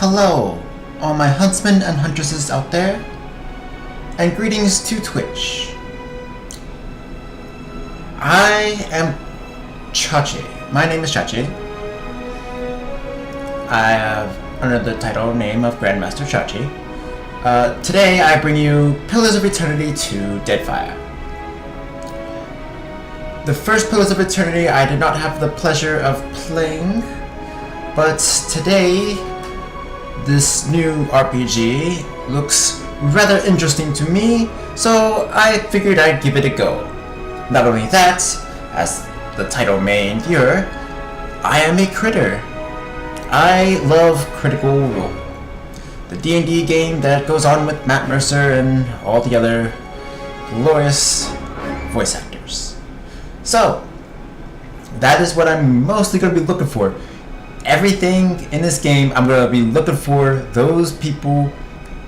Hello, all my huntsmen and huntresses out there, and greetings to Twitch. I am Chachi. My name is Chachi. I have under the title name of Grandmaster Chachi. Today I bring you Pillars of Eternity 2 Deadfire. The first Pillars of Eternity I did not have the pleasure of playing, but today this new RPG looks rather interesting to me, so I figured I'd give it a go. Not only that, as the title may infer, I am a critter. I love Critical Role, the D&D game that goes on with Matt Mercer and all the other glorious voice actors. So, that is what I'm mostly going to be looking for. Everything in this game, I'm going to be looking for those people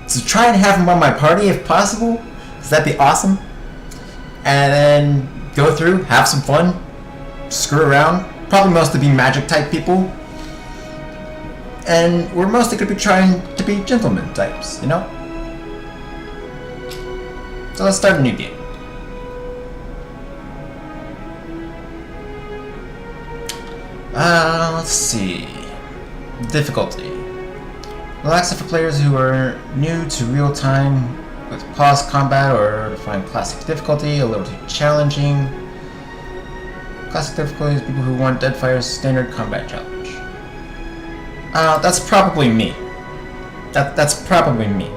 to try and have them on my party if possible, because that'd be awesome. And then go through, have some fun, screw around, probably mostly be magic type people. And we're mostly going to be trying to be gentleman types, you know? So let's start a new game. Let's see. Difficulty. Relax it for players who are new to real-time with pause combat or find classic difficulty a little too challenging. Classic difficulty is people who want Deadfire's standard combat challenge. That's probably me. That's probably me.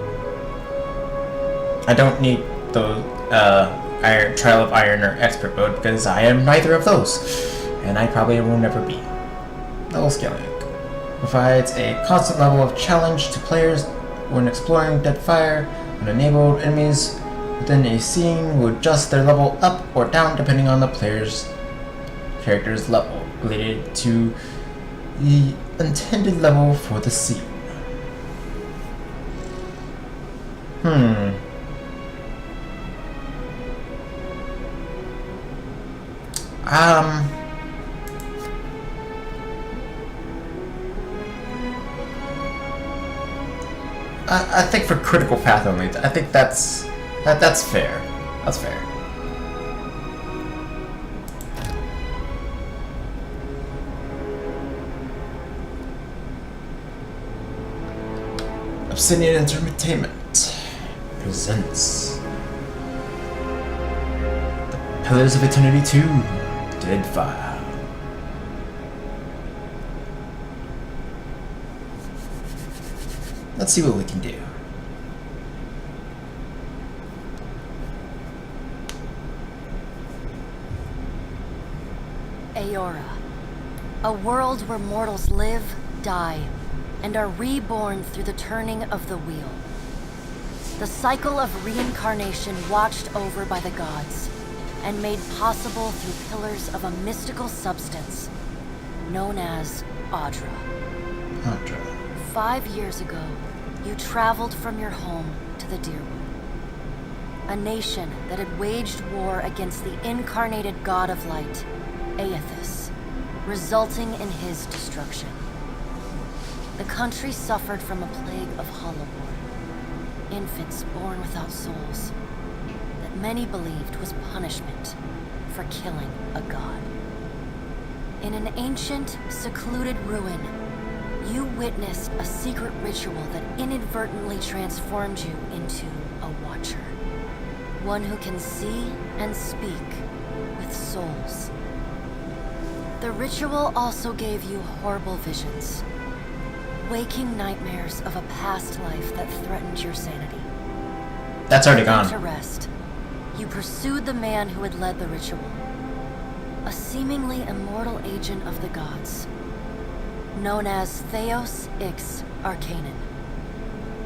I don't need the Trial of Iron or Expert mode because I am neither of those, and I probably will never be. Level scaling provides a constant level of challenge to players when exploring Deadfire, and enabled enemies within a scene will adjust their level up or down depending on the player's character's level, related to the intended level for the scene. I think for critical path only, I think that's fair. That's fair. Obsidian Entertainment presents the Pillars of Eternity 2 Deadfire. Let's see what we can do. Aora, a world where mortals live, die, and are reborn through the turning of the wheel. The cycle of reincarnation watched over by the gods, and made possible through pillars of a mystical substance known as Audra. 5 years ago, you traveled from your home to the Deerwood, a nation that had waged war against the incarnated god of light, Aethys, resulting in his destruction. The country suffered from a plague of hollowborn, infants born without souls, that many believed was punishment for killing a god. In an ancient, secluded ruin, you witnessed a secret ritual that inadvertently transformed you into a watcher. One who can see and speak with souls. The ritual also gave you horrible visions, waking nightmares of a past life that threatened your sanity. That's already gone. To rest, you pursued the man who had led the ritual, a seemingly immortal agent of the gods, known as Theos Ix Arcanon.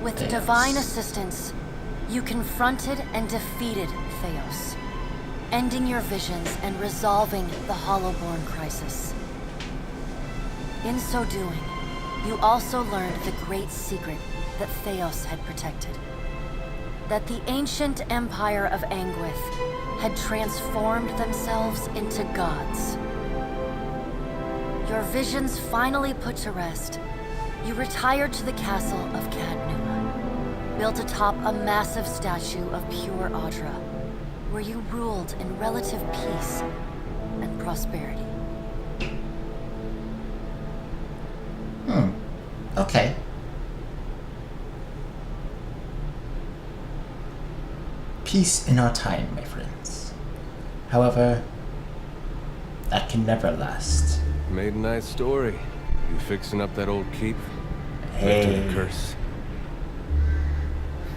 With divine assistance, you confronted and defeated Theos, ending your visions and resolving the Hollowborn crisis. In so doing, you also learned the great secret that Theos had protected. That the ancient empire of Anguith had transformed themselves into gods. Your visions finally put to rest, You retired to the castle of Cadnua, built atop a massive statue of pure Audra, where you ruled in relative peace and prosperity. Okay. Peace in our time, my friends. However, that can never last. Made a nice story. You fixing up that old keep? Hey. Lifted the curse.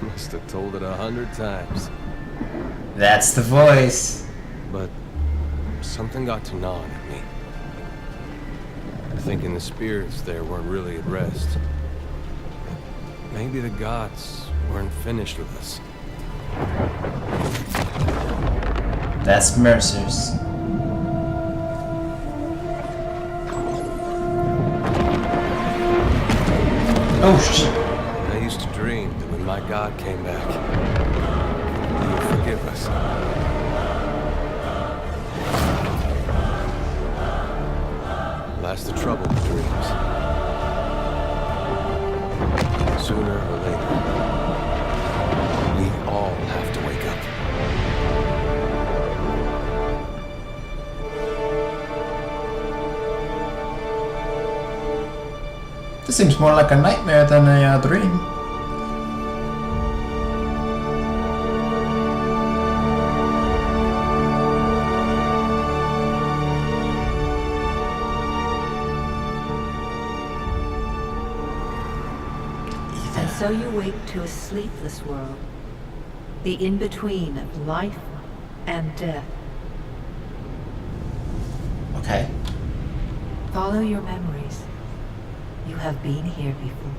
Must have told it 100 times. That's the voice. But something got to gnawing at me. Thinking the spirits there weren't really at rest. Maybe the gods weren't finished with us. That's Mercer's. Oh shit. I used to dream that when my god came back, he would forgive us. Last the trouble with dreams. Sooner or later, we all have to wake up. This seems more like a nightmare than a dream. So you wake to a sleepless world, the in-between of life and death. Okay. Follow your memories. You have been here before.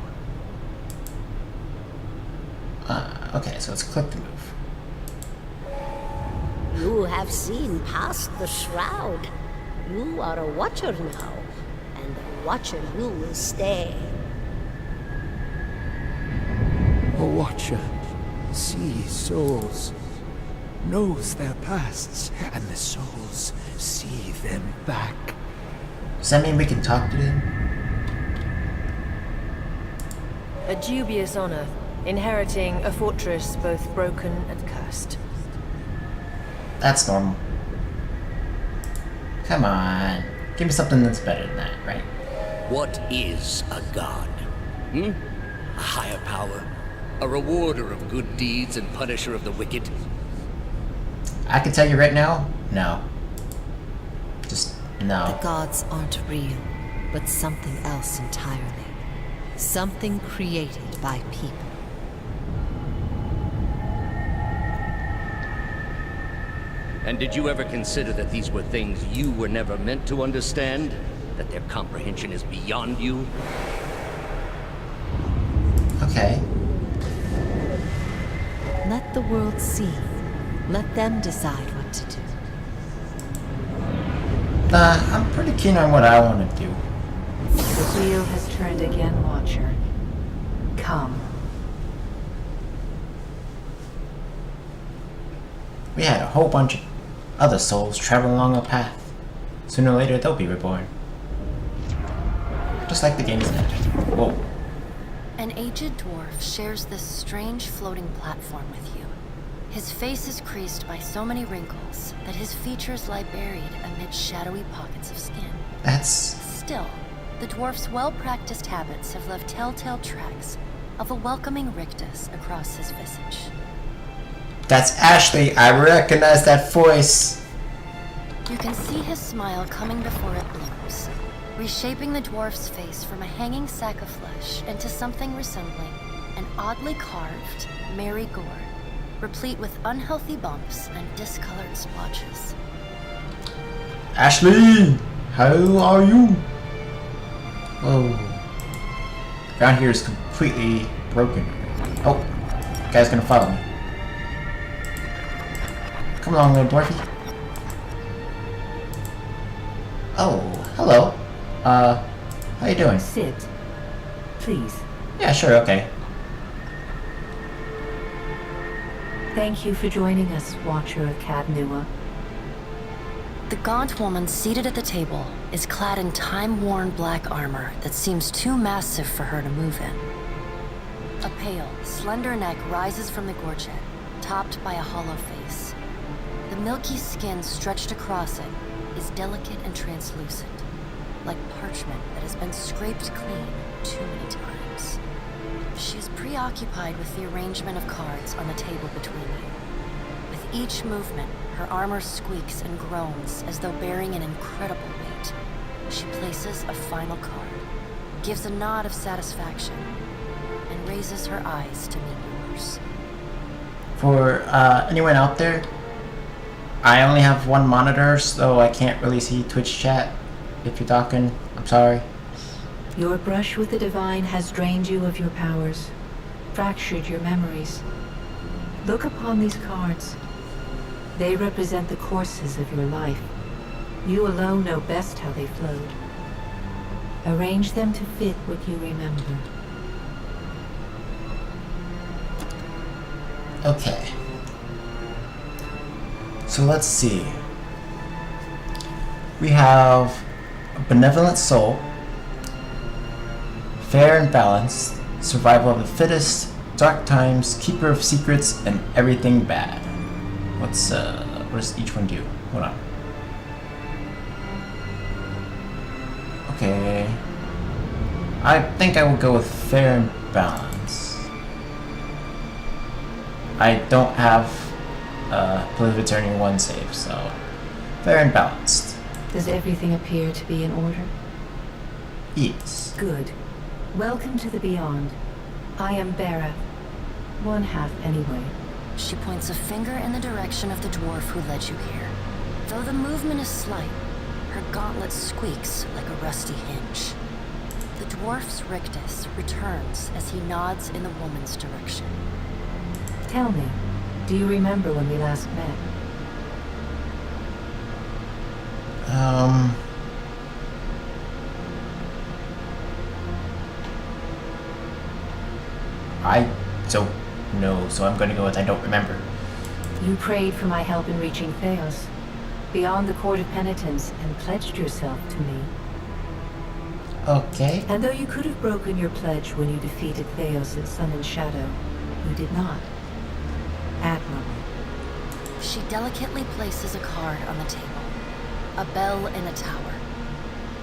Okay, so it's click to move. You have seen past the shroud. You are a watcher now, and a watcher you will stay. A watcher sees souls, knows their pasts, and the souls see them back. Does that mean we can talk to them? A dubious honor, inheriting a fortress both broken and cursed. That's normal. Come on. Give me something that's better than that, right? What is a god? A higher power? A rewarder of good deeds and punisher of the wicked? I can tell you right now, no. Just no. The gods aren't real, but something else entirely. Something created by people. And did you ever consider that these were things you were never meant to understand? That their comprehension is beyond you? Okay. Let the world see. Let them decide what to do. I'm pretty keen on what I want to do. The wheel has turned again, Watcher. Come. We had a whole bunch of other souls travel along a path. Sooner or later, they'll be reborn. Just like the game's net. Whoa. An aged dwarf shares this strange floating platform with you. His face is creased by so many wrinkles that his features lie buried amid shadowy pockets of skin. That's... Still, the dwarf's well-practiced habits have left telltale tracks of a welcoming rictus across his visage. That's Ashley. I recognize that voice. You can see his smile coming before it blooms, reshaping the dwarf's face from a hanging sack of flesh into something resembling an oddly carved, merry gourd, replete with unhealthy bumps and discolored splotches. Ashley! How are you? Whoa. The ground here is completely broken. Oh, the guy's gonna follow me. Come along, little dwarfy. Oh, hello. How you doing? Sit. Please. Yeah, sure, okay. Thank you for joining us, Watcher of Cadnua. The gaunt woman seated at the table is clad in time-worn black armor that seems too massive for her to move in. A pale, slender neck rises from the gorget, topped by a hollow face. The milky skin stretched across it is delicate and translucent, like parchment that has been scraped clean too many times. She's preoccupied with the arrangement of cards on the table between you. With each movement, her armor squeaks and groans as though bearing an incredible weight. She places a final card, gives a nod of satisfaction, and raises her eyes to meet yours. For anyone out there, I only have one monitor, so I can't really see Twitch chat. If you're talking, I'm sorry. Your brush with the divine has drained you of your powers, fractured your memories. Look upon these cards. They represent the courses of your life. You alone know best how they flowed. Arrange them to fit what you remember. Okay. So let's see. We have a benevolent soul, fair and balanced, survival of the fittest, dark times, keeper of secrets, and everything bad. What does each one do? Hold on. Okay. I think I will go with fair and balanced. I don't have Play of Eternity 1 save, so fair and balanced. Does everything appear to be in order? Yes. Good. Welcome to the Beyond. I am Bera. One half anyway. She points a finger in the direction of the dwarf who led you here. Though the movement is slight, her gauntlet squeaks like a rusty hinge. The dwarf's rictus returns as he nods in the woman's direction. Tell me, do you remember when we last met? I don't know, so I'm going to go with I don't remember. You prayed for my help in reaching Theos, beyond the Court of Penitence, and pledged yourself to me. Okay. And though you could have broken your pledge when you defeated Theos' Sun and Shadow, you did not. Admirable. She delicately places a card on the table. A bell in a tower.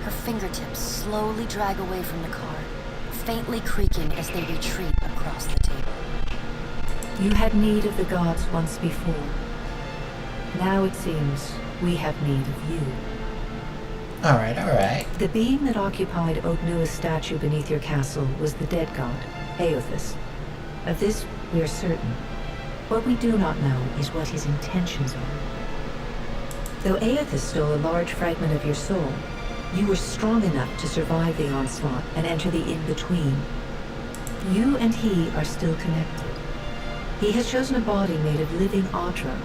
Her fingertips slowly drag away from the card, faintly creaking as they retreat across the table. You had need of the gods once before. Now it seems we have need of you. Alright, alright. The being that occupied Ognua's statue beneath your castle was the dead god, Aothas. Of this we are certain. What we do not know is what his intentions are. Though Aothas stole a large fragment of your soul, you were strong enough to survive the onslaught and enter the in-between. You and he are still connected. He has chosen a body made of living Audra,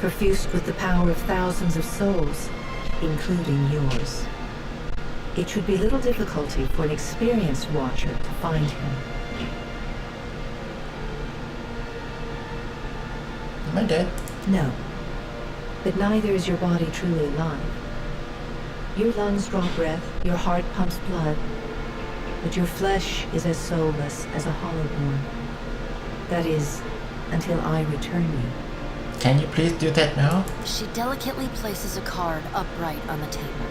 perfused with the power of thousands of souls, including yours. It should be little difficulty for an experienced watcher to find him. Am I dead? No. But neither is your body truly alive. Your lungs draw breath, your heart pumps blood, but your flesh is as soulless as a hollowborn. That is, until I return you. Can you please do that now? She delicately places a card upright on the table.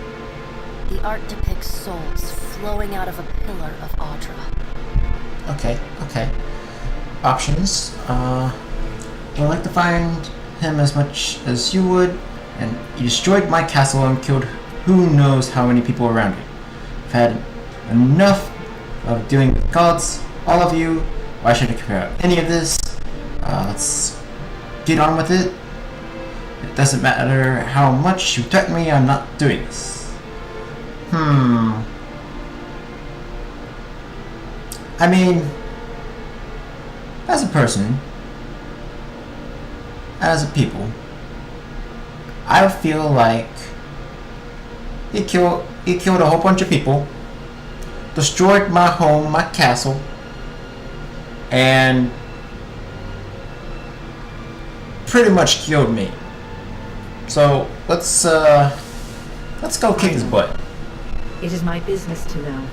The art depicts souls flowing out of a pillar of Audra. Okay, okay. Options. Would like to find him as much as you would, and you destroyed my castle and killed who knows how many people around it. I've had enough of dealing with gods, all of you. Why should I care about any of this? Let's get on with it. It doesn't matter how much you threaten me, I'm not doing this. I mean, as a person, as a people, I feel like he killed a whole bunch of people, destroyed my home, my castle, and pretty much killed me. So let's go King's butt. It is my business to know.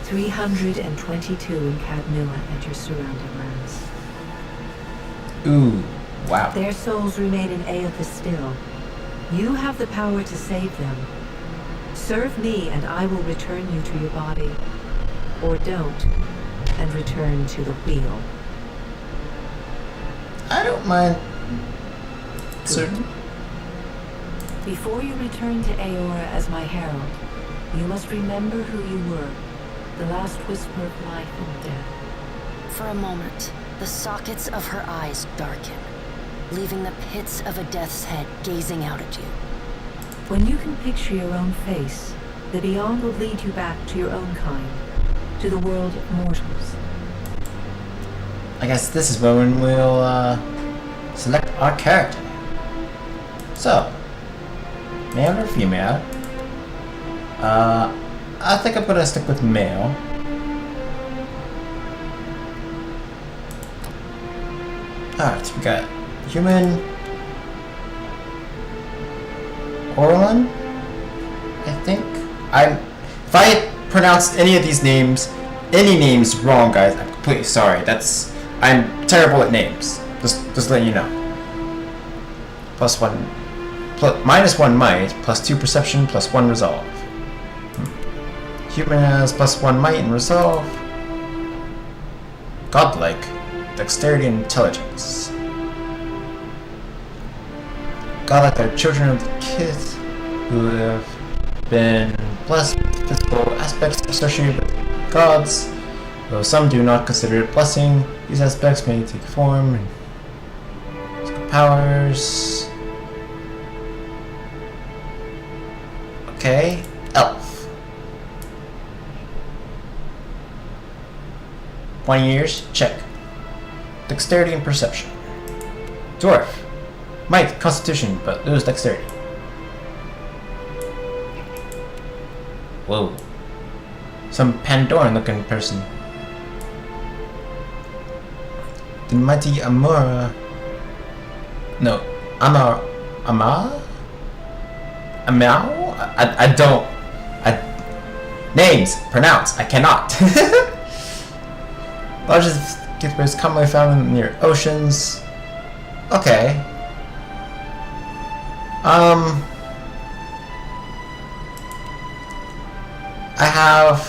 322 in Cadmua and your surrounding lands. Ooh, wow. Their souls remain in Aethys still. You have the power to save them. Serve me and I will return you to your body. Or don't, and return to the wheel. I don't mind. Certain. Before you return to Aora as my herald, you must remember who you were. The last whisper of life and death. For a moment, the sockets of her eyes darken, leaving the pits of a death's head gazing out at you. When you can picture your own face, the beyond will lead you back to your own kind, to the world of mortals. I guess this is when we'll select our character. So, male or female? I think I'm gonna stick with male. Alright, we got human Orlan, I think. If I pronounced any of these names, any names wrong, guys, I'm completely sorry. I'm terrible at names. Just letting you know. Minus 1 might, plus 2 perception, plus 1 resolve. Human has plus 1 might and resolve. Godlike, dexterity and intelligence. Godlike are children of the kith who have been blessed with physical aspects associated with gods. Though some do not consider it blessing, these aspects may take form and physical powers. Okay, elf. 20 years, check. Dexterity and perception. Dwarf. Might, constitution, but lose dexterity. Whoa. Some Pandoran looking person. The mighty Amora. No, Amao? I don't. Names, pronounce, I cannot. Largest geckos commonly found near oceans. Okay. I have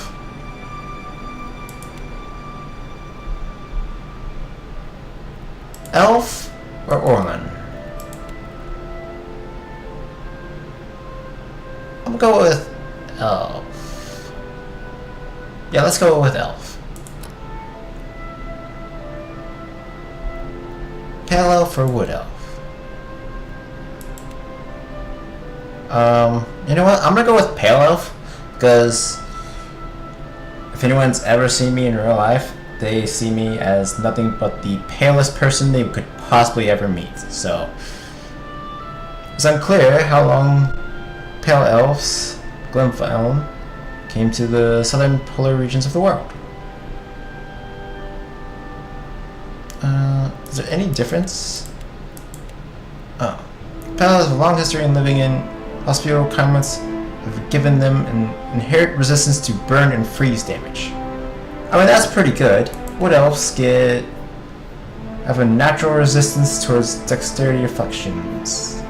elf or Orlan. I'm gonna go with elf. Yeah, let's go with elf. Pale elf or wood elf? You know what? I'm gonna go with pale elf because if anyone's ever seen me in real life, they see me as nothing but the palest person they could possibly ever meet. So it's unclear how long pale elves, Glenfell, came to the southern polar regions of the world. Is there any difference? Oh. Pale elves have a long history in living in hospitable climates have given them an inherent resistance to burn and freeze damage. I mean, that's pretty good. Wood elves have a natural resistance towards dexterity reflections.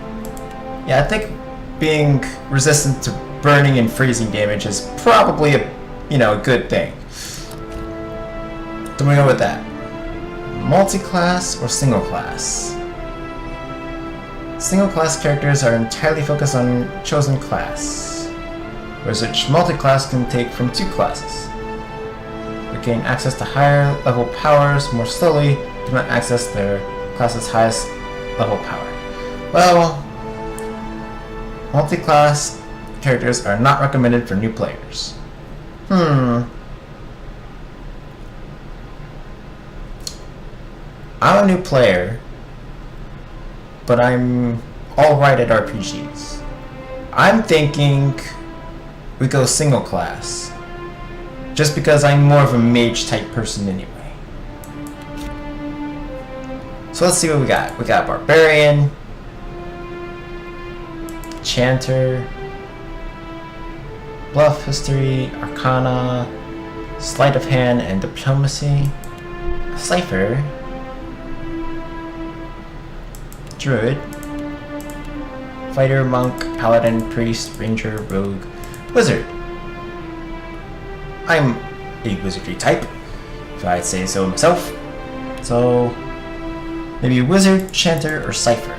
Yeah, I think being resistant to burning and freezing damage is probably a good thing. Then we go with that. Multi-class or single class? Single class characters are entirely focused on chosen class, whereas each multi-class can take from 2 classes. They gain access to higher level powers more slowly, do not access their class's highest level power. Well, multi-class characters are not recommended for new players. I'm a new player, but I'm alright at RPGs. I'm thinking we go single class, just because I'm more of a mage type person anyway. So let's see what we got. We got Barbarian, Enchanter, Bluff, History, Arcana, Sleight of Hand, and Diplomacy. Cipher, Druid, Fighter, Monk, Paladin, Priest, Ranger, Rogue, Wizard. I'm a wizardry type, if I'd say so myself. So, maybe Wizard, Chanter, or Cipher.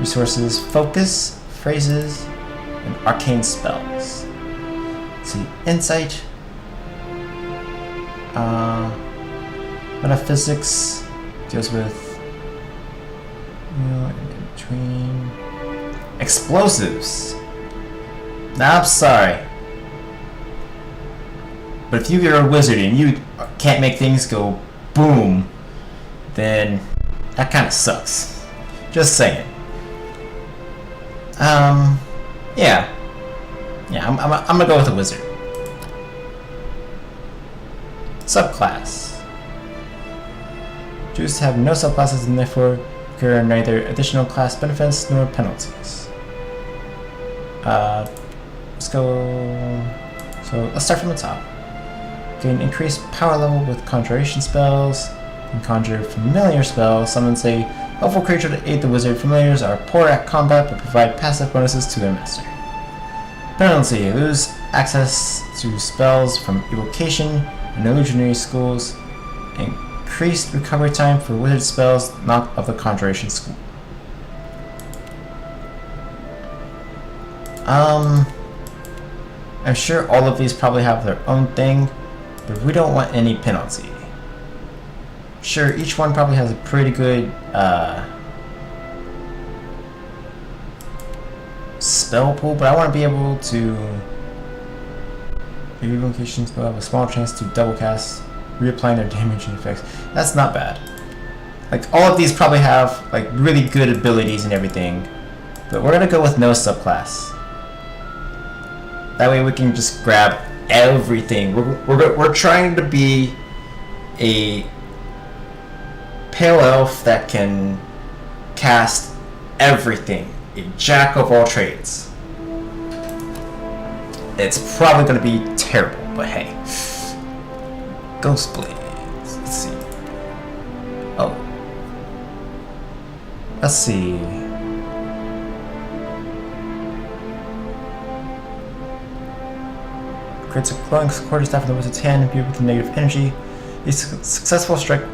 Resources, Focus, Phrases, and Arcane Spells. Let's see, Insight. Metaphysics deals with, in between. Explosives. Now, I'm sorry, but if you're a wizard and you can't make things go boom, then that kind of sucks. Just saying. Yeah, I'm gonna go with a wizard. Subclass. Jews have no subclasses and therefore incur neither additional class benefits nor penalties. Let's go. So let's start from the top. Gain increased power level with conjuration spells. And conjure familiar spells. Summons a helpful creature to aid the wizard. Familiars are poor at combat but provide passive bonuses to their master. Penalty. Lose access to spells from evocation and illusionary schools. Increased recovery time for wizard spells not of the conjuration school. I'm sure all of these probably have their own thing, but we don't want any penalty. Sure, each one probably has a pretty good spell pool, but I want to be able to. Maybe invocations will have a small chance to double cast, reapplying their damage and effects. That's not bad. Like, all of these probably have like really good abilities and everything, but we're gonna go with no subclass. That way we can just grab everything. We're trying to be a pale elf that can cast everything. A jack of all trades. It's probably going to be terrible, but hey. Ghost Blades. Let's see. Oh. Let's see. Creates a glowing quarterstaff in the wizard's hand imbued with negative energy. A successful strike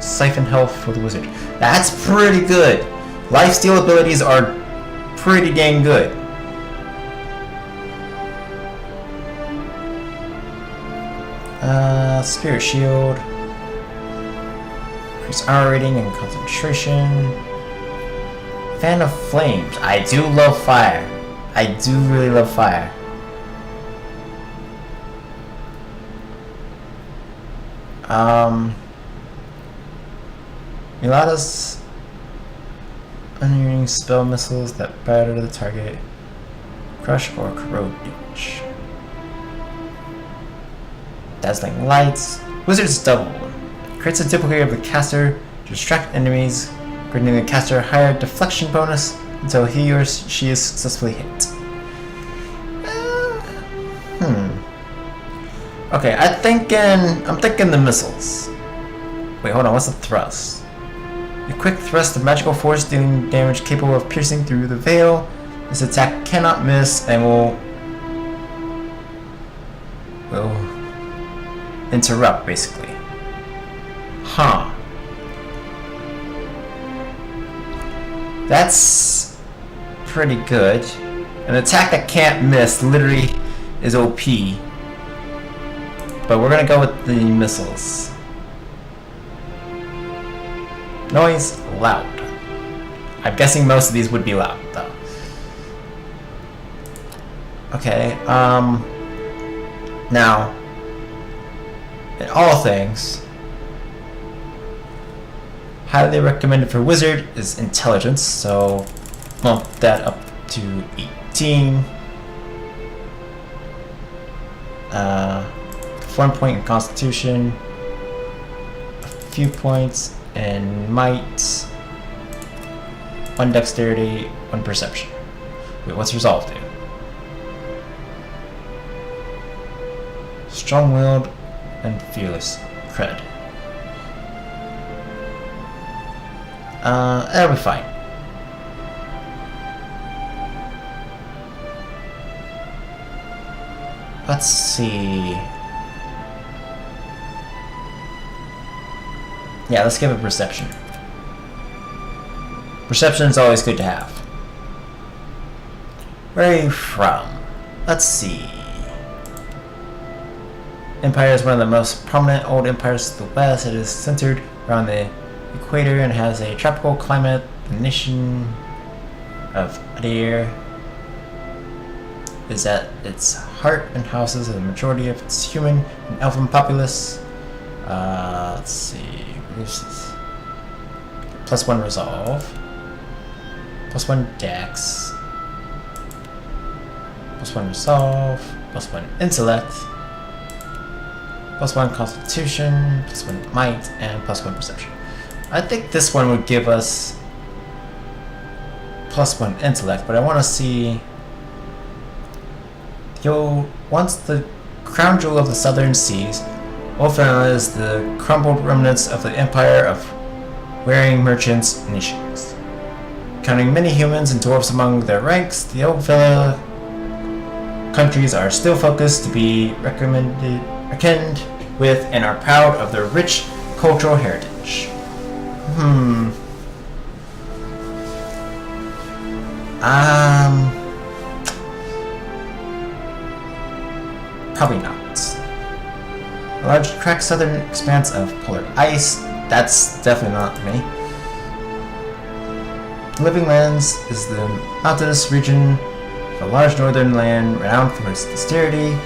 siphon health for the wizard. That's pretty good. Lifesteal abilities are pretty dang good. Spirit Shield. Increase armor rating and concentration. Fan of Flames. I do love fire. I do really love fire. Milada's unerring spell missiles that batter the target. Crush or corrode damage. Dazzling Lights. Wizard's Double. Creates a duplicate of the caster to distract enemies, granting the caster a higher deflection bonus until he or she is successfully hit. Okay, I'm thinking the missiles. Wait, hold on, what's the thrust? A quick thrust of magical force dealing damage capable of piercing through the veil. This attack cannot miss and will interrupt, basically. Huh. That's pretty good. An attack that can't miss literally is OP. But we're gonna go with the missiles. Noise, loud. I'm guessing most of these would be loud, though. Okay, now, in all things, highly recommended for wizard is intelligence, so bump that up to 18. 1 point in constitution, a few points in might, 1 1 dexterity, 1 perception. Wait, what's resolve do? Strong-willed and fearless. Cred. That'll be fine. Let's see. Yeah, let's give it perception. Perception is always good to have. Where are you from? Let's see. Empire is one of the most prominent old empires to the west. It is centered around the equator and has a tropical climate. The nation of Adair is at its heart and houses the majority of its human and elfin populace. Let's see. This is +1 resolve, +1 dex, +1 resolve, +1 intellect, +1 constitution, +1 might, and +1 perception. I think this one would give us +1 intellect, but I want to see. Once the crown jewel of the southern seas, Wolfenau is the crumbled remnants of the empire of wearing merchants nations. Counting many humans and dwarves among their ranks, the old villa countries are still focused to be reckoned with and are proud of their rich cultural heritage. Probably not. A large cracked southern expanse of polar ice. That's definitely not me. Living Lands is the mountainous region of a large northern land renowned for its dexterity,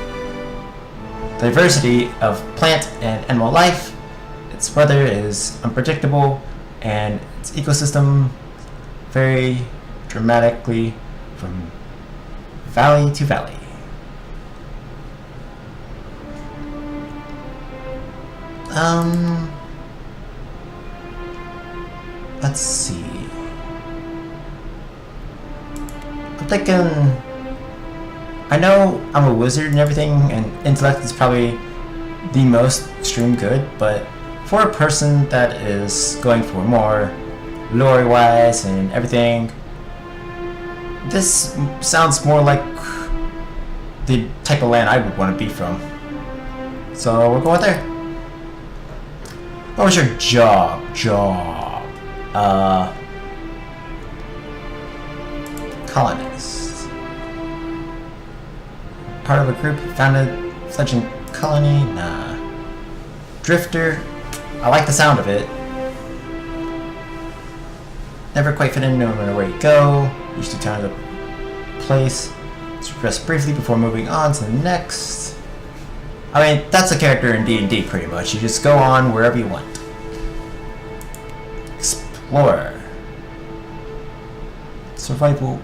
diversity of plant and animal life. Its weather is unpredictable, and its ecosystem vary dramatically from valley to valley. Let's see. I'm thinking, I know I'm a wizard and everything, and intellect is probably the most extreme good, but for a person that is going for more lore-wise and everything, this sounds more like the type of land I would want to be from. So we'll go with there. What was your job? Colonist. Part of a group who founded a fledgling colony? Nah. Drifter. I like the sound of it. Never quite fit in no matter where you go. Used to turn the place. Just rest briefly before moving on to the next. I mean, that's a character in D&D pretty much. You just go on wherever you want. Explorer. Survival,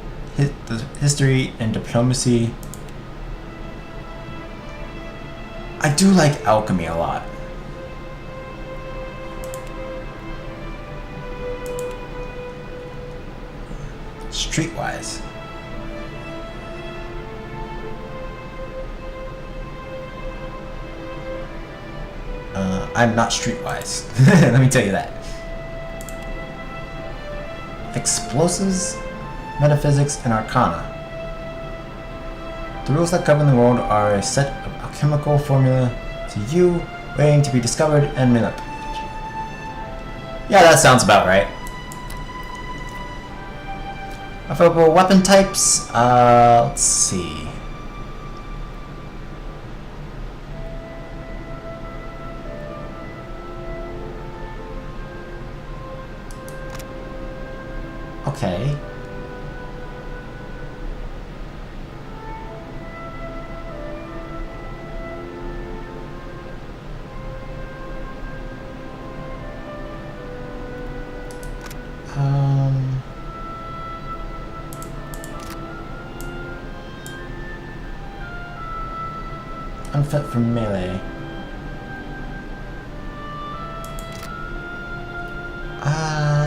history, and diplomacy. I do like alchemy a lot. Streetwise. I'm not streetwise. Let me tell you that. Explosives, metaphysics, and arcana. The rules that govern the world are a set of alchemical formula to you, waiting to be discovered and manipulated. Yeah, that sounds about right. Available weapon types, let's see. Okay. Unfit for melee.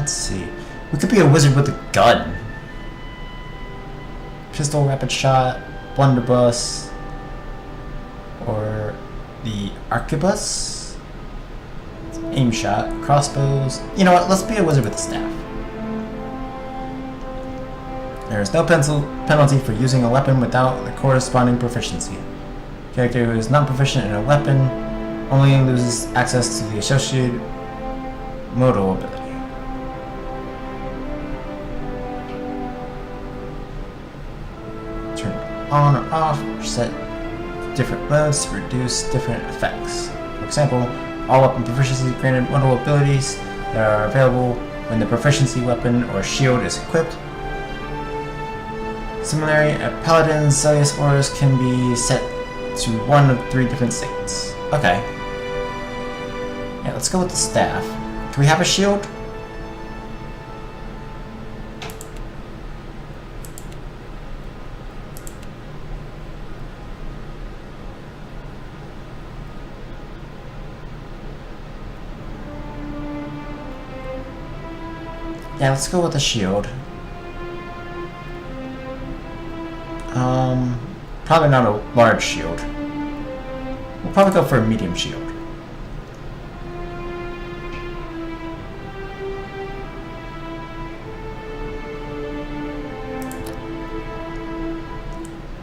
Let's see. We could be a wizard with a gun. Pistol, rapid shot, blunderbuss, or the arquebus. Aim shot, crossbows. You know what? Let's be a wizard with a staff. There is no penalty for using a weapon without the corresponding proficiency. Character who is not proficient in a weapon only loses access to the associated modal ability. Turn on or off or set different modes to reduce different effects. For example, all weapon proficiency granted modal abilities that are available when the proficiency weapon or shield is equipped. Similarly, a paladin's zealous auras can be set to one of 3 different states. Okay. Yeah, let's go with the staff. Do we have a shield? Yeah, let's go with the shield. Probably not a large shield. We'll probably go for a medium shield.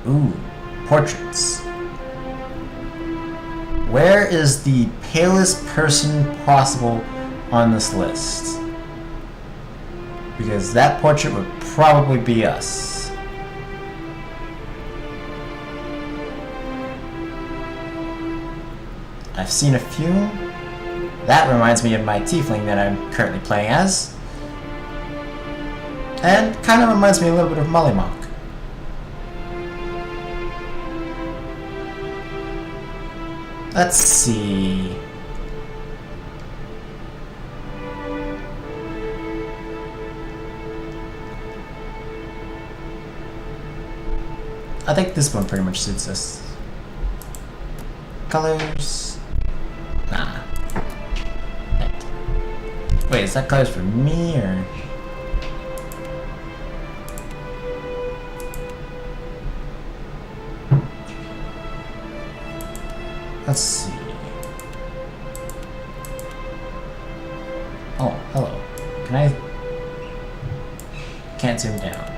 Ooh, portraits. Where is the palest person possible on this list? Because that portrait would probably be us. I've seen a few. That reminds me of my tiefling that I'm currently playing as. And kind of reminds me a little bit of Mollymock. Let's see. I think this one pretty much suits us. Colors. Nah. Wait, is that colors for me or? Let's see. Oh, hello. Can I? Can't zoom down.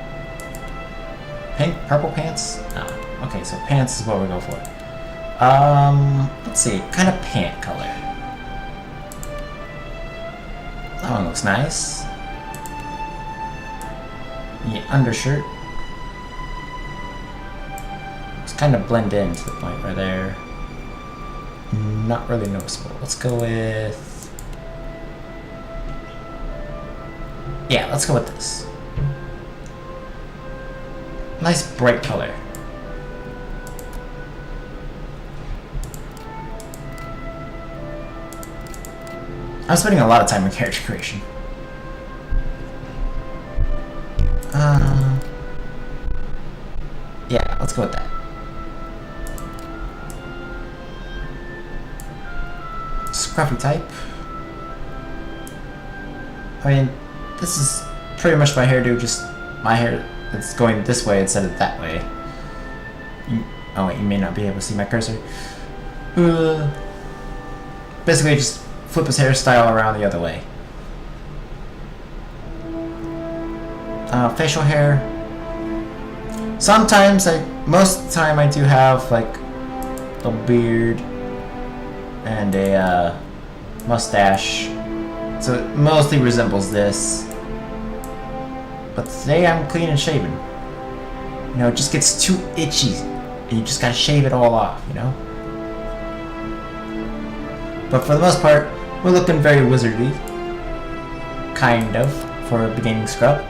Pink, purple pants? Ah, okay, so pants is what we go for. Let's see, kind of pant color. That one looks nice. The undershirt. It's kind of blend in to the point where they're not really noticeable. Let's go with... Yeah, let's go with this. Nice bright color. I'm spending a lot of time on character creation. Yeah, let's go with that. Scruffy type. I mean, this is pretty much my hairdo, just my hair that's going this way instead of that way. Oh wait, you may not be able to see my cursor. Basically just flip his hairstyle around the other way. Facial hair. Sometimes, most of the time I do have like a beard and a mustache. So it mostly resembles this. But today I'm clean and shaven. You know, it just gets too itchy. And you just gotta shave it all off, you know? But for the most part, we're looking very wizardy. Kind of, for a beginning scrub.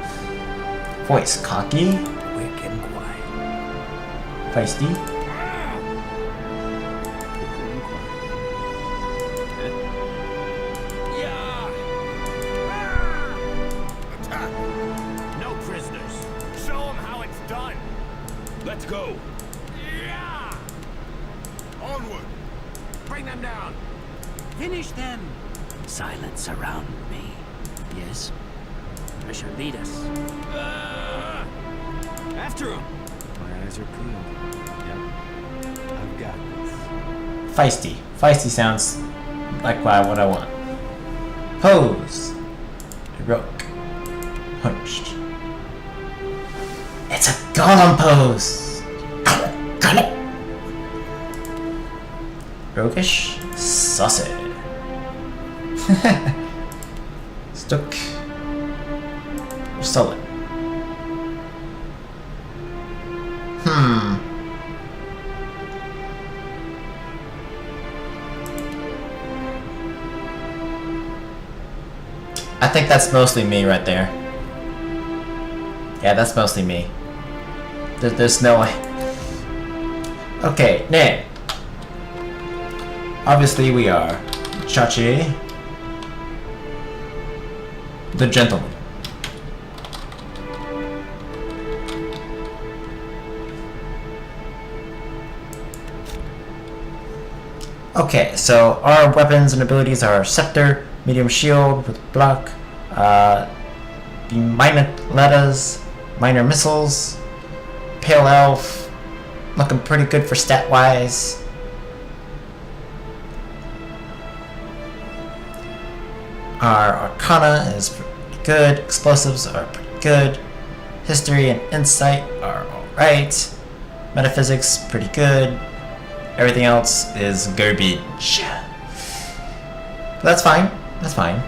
Voice cocky. Quick and quiet. Feisty. No prisoners. Show them how it's done. Let's go. Yeah. Onward. Bring them down. Finish them! Silence around me, yes? I shall lead us. After him. My eyes are peeled. Yep. I've got this. Feisty. Feisty sounds like what I want. Pose. Heroic. Hunched. It's a golem pose! Got it! Roguish. Saucy. Stuck. Solid. I think that's mostly me right there. Yeah, that's mostly me. There's no way. Okay, name. Obviously we are Chachi, the gentleman. Okay, so our weapons and abilities are Scepter, medium shield with block, the minor letters, minor missiles, pale elf, looking pretty good for stat wise. Our arcana is pretty good, explosives are pretty good, history and insight are alright, metaphysics pretty good, everything else is garbage. But that's fine, that's fine.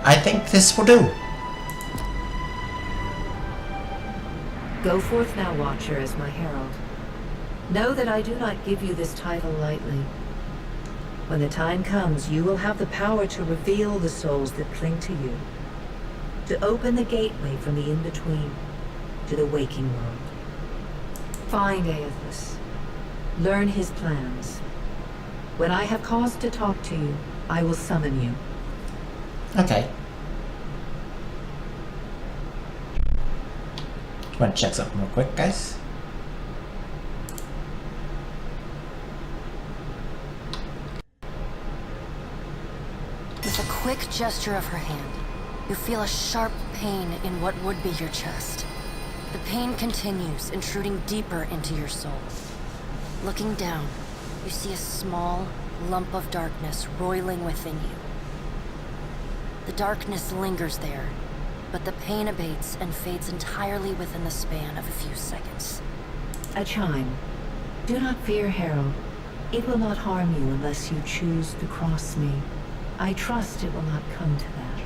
I think this will do. Go forth now, Watcher, as my herald. Know that I do not give you this title lightly. When the time comes, you will have the power to reveal the souls that cling to you, to open the gateway from the in-between to the waking world. Find Aethys. Learn his plans. When I have cause to talk to you, I will summon you. Okay. Just want to check something real quick, guys. With a quick gesture of her hand, you feel a sharp pain in what would be your chest. The pain continues, intruding deeper into your soul. Looking down, you see a small lump of darkness roiling within you. The darkness lingers there, but the pain abates and fades entirely within the span of a few seconds. A chime. Do not fear, Herald. It will not harm you unless you choose to cross me. I trust it will not come to that.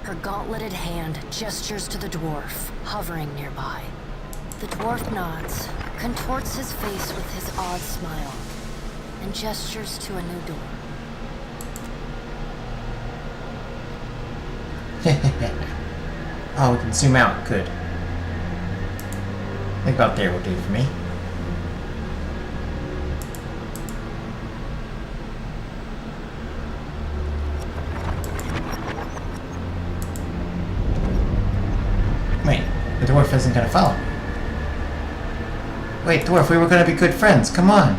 Her gauntleted hand gestures to the dwarf, hovering nearby. The dwarf nods, contorts his face with his odd smile, and gestures to a new door. Oh, we can zoom out. Good. I think about there will do for me. Wait, the dwarf isn't gonna follow. Wait, dwarf, we were gonna be good friends. Come on.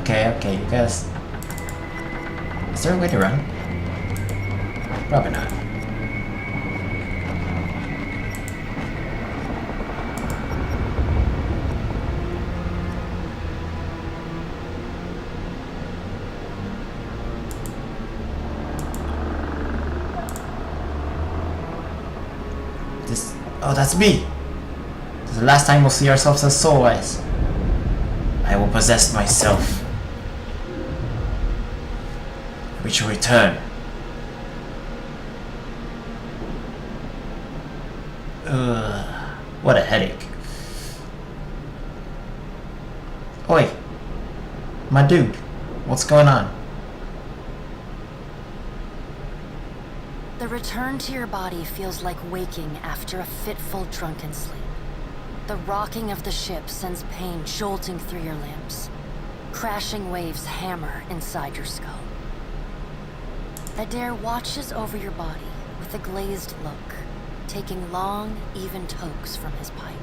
Okay, you guys. Is there a way to run? Probably not. Oh, that's me! This is the last time we'll see ourselves as soul eyes. I will possess myself. We shall return. What a headache. Oi! My dude, what's going on? The return to your body feels like waking after a fitful drunken sleep. The rocking of the ship sends pain jolting through your limbs. Crashing waves hammer inside your skull. Adair watches over your body with a glazed look, taking long, even tokes from his pipe.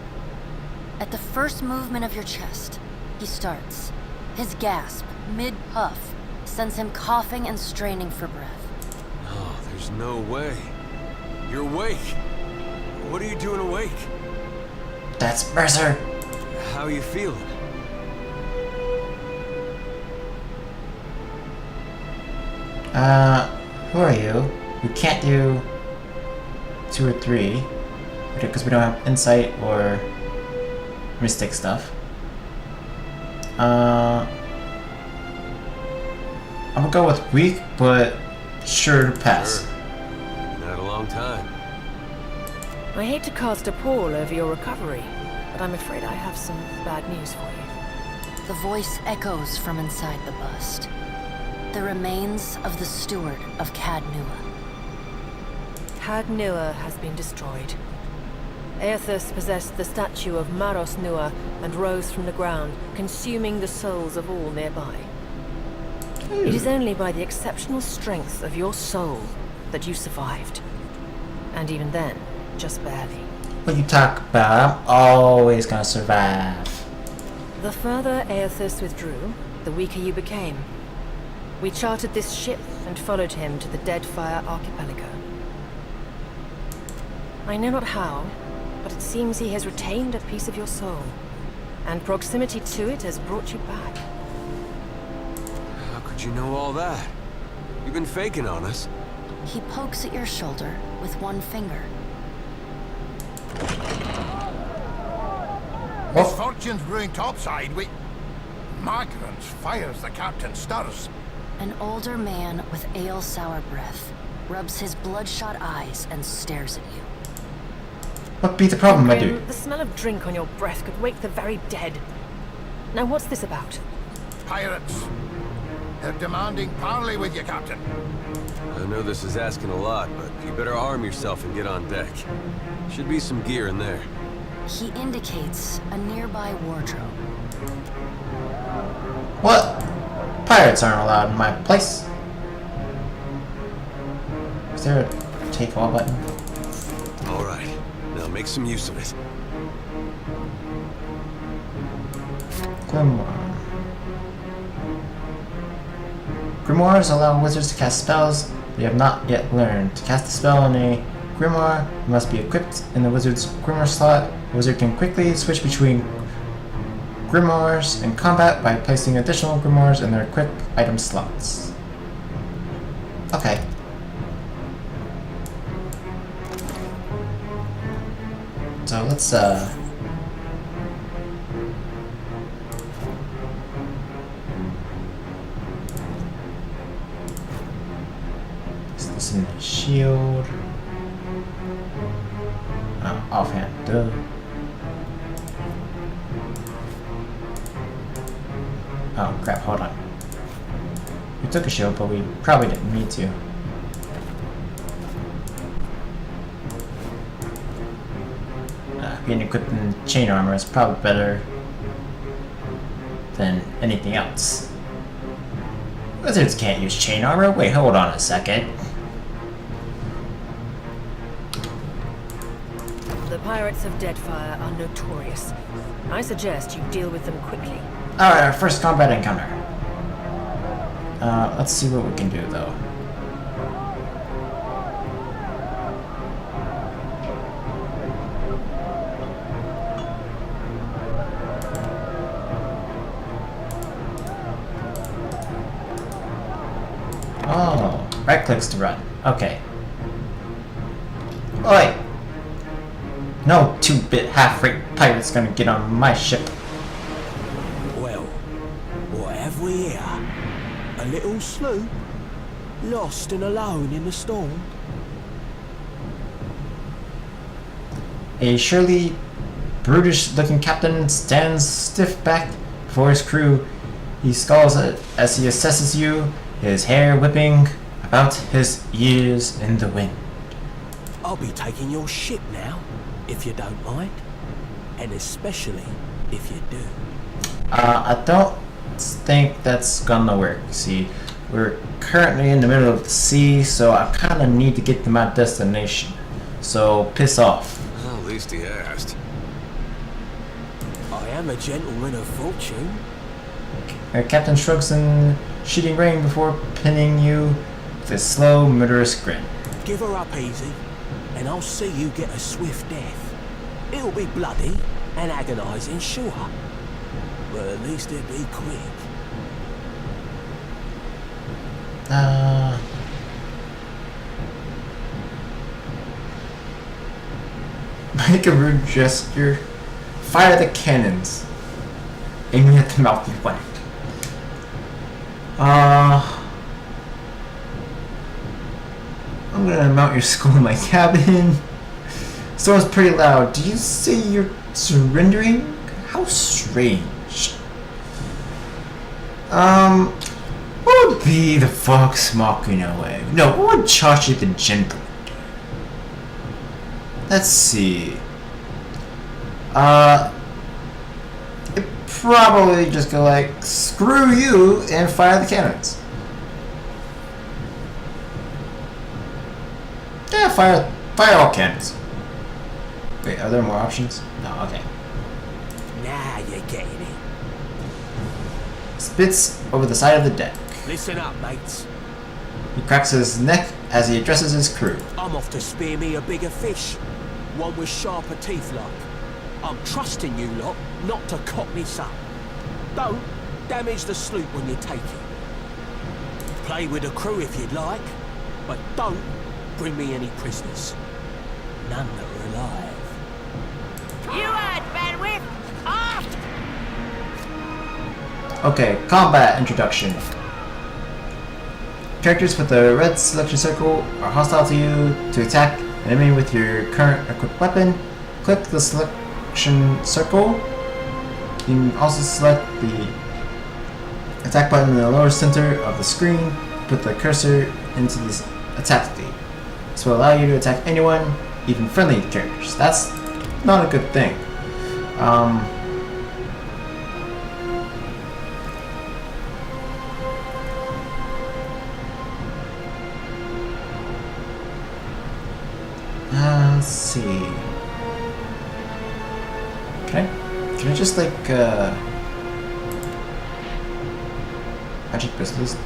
At the first movement of your chest, he starts, His gasp, mid-puff, sends him coughing and straining for breath. No, there's no way. You're awake. What are you doing awake? That's Mercer. How are you feeling? Who are you? We can't do 2 or 3 because we don't have insight or mystic stuff. I'm gonna go with weak, but sure to pass. Sure. Been out a long time. I hate to cast a pall over your recovery, but I'm afraid I have some bad news for you. The voice echoes from inside the bust. The remains of the steward of Cad Nua. Cad Nua has been destroyed. Aethys possessed the statue of Maros Nua and rose from the ground, consuming the souls of all nearby. It is only by the exceptional strength of your soul that you survived. And even then, just barely. What you talk about? I'm always gonna survive. The further Aethys withdrew, the weaker you became. We chartered this ship and followed him to the Deadfire archipelago. I know not how, but it seems he has retained a piece of your soul, and proximity to it has brought you back. How could you know all that? You've been faking on us. He pokes at your shoulder with one finger. Misfortune's brewing topside. Migrants fires the captain stirs. An older man with ale-sour breath rubs his bloodshot eyes and stares at you. What be the problem, my dude? The smell of drink on your breath could wake the very dead. Now what's this about? Pirates. They're demanding parley with you, Captain. I know this is asking a lot, but you better arm yourself and get on deck. Should be some gear in there. He indicates a nearby wardrobe. What? Pirates aren't allowed in my place. Is there a take all button? All right, now make some use of it. Grimoire. Grimoires allow wizards to cast spells they have not yet learned. To cast a spell in a grimoire, it must be equipped in the wizard's grimoire slot. The wizard can quickly switch between grimoires in combat by placing additional grimoires in their quick item slots. Okay. So let's listen to shield. Offhand, duh. Oh crap, hold on. We took a shield, but we probably didn't need to. Being equipped in chain armor is probably better than anything else. Wizards can't use chain armor? Wait, hold on a second. The pirates of Deadfire are notorious. I suggest you deal with them quickly. Alright, our first combat encounter. Let's see what we can do though. Oh, right clicks to run. Okay. Oi! No 2-bit half-rate pirate's gonna get on my ship. Well, what have we here? A little sloop? Lost and alone in the storm? A surely brutish-looking captain stands stiff-backed before his crew. He scowls as he assesses you, his hair whipping about his ears in the wind. I'll be taking your ship now, if you don't mind. And especially if you do. I don't think that's gonna work. See, we're currently in the middle of the sea, so I kinda need to get to my destination. So, piss off. Well, at least he asked. I am a gentleman of fortune. Captain shrugs in sheeting rain before pinning you with a slow, murderous grin. Give her up easy, and I'll see you get a swift death. It'll be bloody and agonizing, sure. But at least it'll be quick. Make a rude gesture. Fire the cannons. Aiming at the mouth you whacked. I'm gonna mount your skull in my cabin. Storm's pretty loud. Do you say you're surrendering? How strange. What would be the Vox Machina way? No, what would Chachi the Gentle? Let's see. It probably just go like, screw you, and fire the cannons. Yeah, fire all cannons. Wait, are there more options? No, okay. Now you're getting it. Spits over the side of the deck. Listen up, mates. He cracks his neck as he addresses his crew. I'm off to spear me a bigger fish. One with sharper teeth like. I'm trusting you lot not to cock this up. Don't damage the sloop when you take it. Play with the crew if you'd like, but don't bring me any prisoners. None that are alive. You heard, bandwidth! Aft! Okay, combat introduction. Characters with the red selection circle are hostile to you. To attack an enemy with your current equipped weapon, click the selection circle. You can also select the attack button in the lower center of the screen. Put the cursor into the attack state. This will allow you to attack anyone, even friendly characters. That's not a good thing. Let's see. Can I just like magic pistols?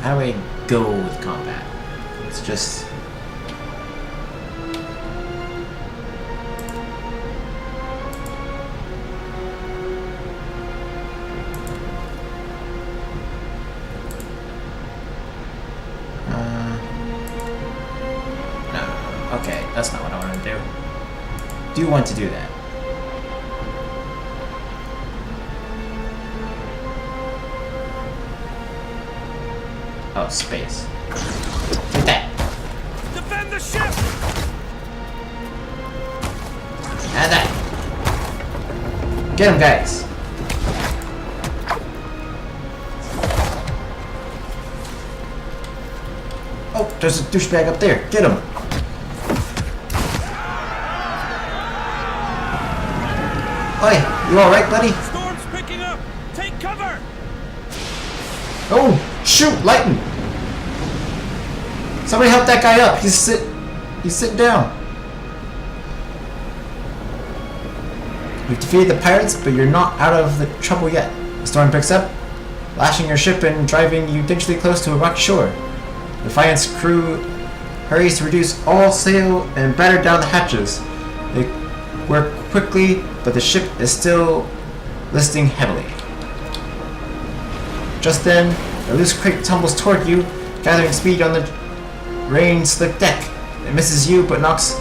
How do I go with combat? It's just... no, okay, that's not what I want to do. Do you want to do that? Oh, space. Take that. Defend the ship! And that. Get him, guys. Oh, there's a douchebag up there. Get him. Oi, you alright, buddy? Storm's picking up! Take cover! Oh, shoot, lightning! Somebody help that guy up. He's sitting down. You've defeated the pirates, but you're not out of the trouble yet. The storm picks up, lashing your ship and driving you dangerously close to a rocky shore. The Defiant's crew hurries to reduce all sail and batter down the hatches. They work quickly, but the ship is still listing heavily. Just then, a loose crate tumbles toward you, gathering speed on the rain-slick deck. It misses you, but knocks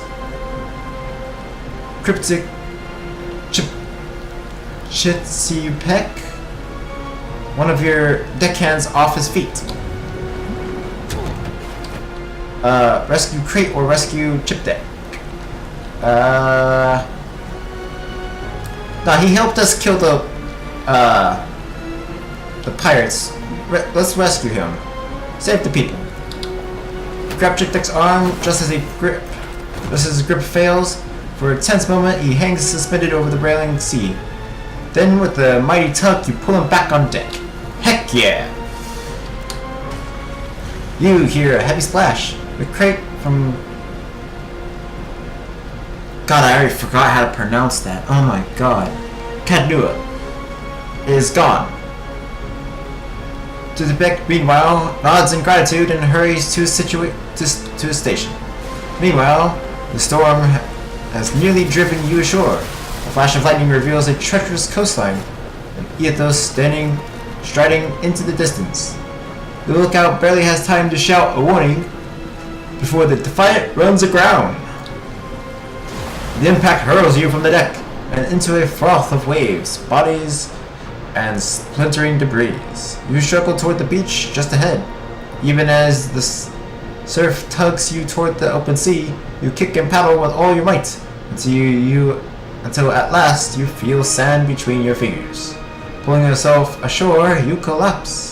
Cryptic Chitsipek, one of your deckhands, off his feet. Rescue crate or rescue chip deck. No, he helped us kill the pirates. Let's rescue him. Save the people. Grab Chip Deck's arm just as his grip fails. For a tense moment, he hangs suspended over the railing sea. Then with a mighty tug, you pull him back on deck. Heck yeah! You hear a heavy splash. The crate from... God, I already forgot how to pronounce that. Oh my god. Kadnua is gone. To the deck, meanwhile, nods in gratitude and hurries to his station. Meanwhile, the storm has nearly driven you ashore. A flash of lightning reveals a treacherous coastline, and Aethos striding into the distance. The lookout barely has time to shout a warning before the Defiant runs aground. The impact hurls you from the deck and into a froth of waves, bodies, and splintering debris. You struggle toward the beach just ahead. Even as the surf tugs you toward the open sea, you kick and paddle with all your might until at last you feel sand between your fingers. Pulling yourself ashore, you collapse.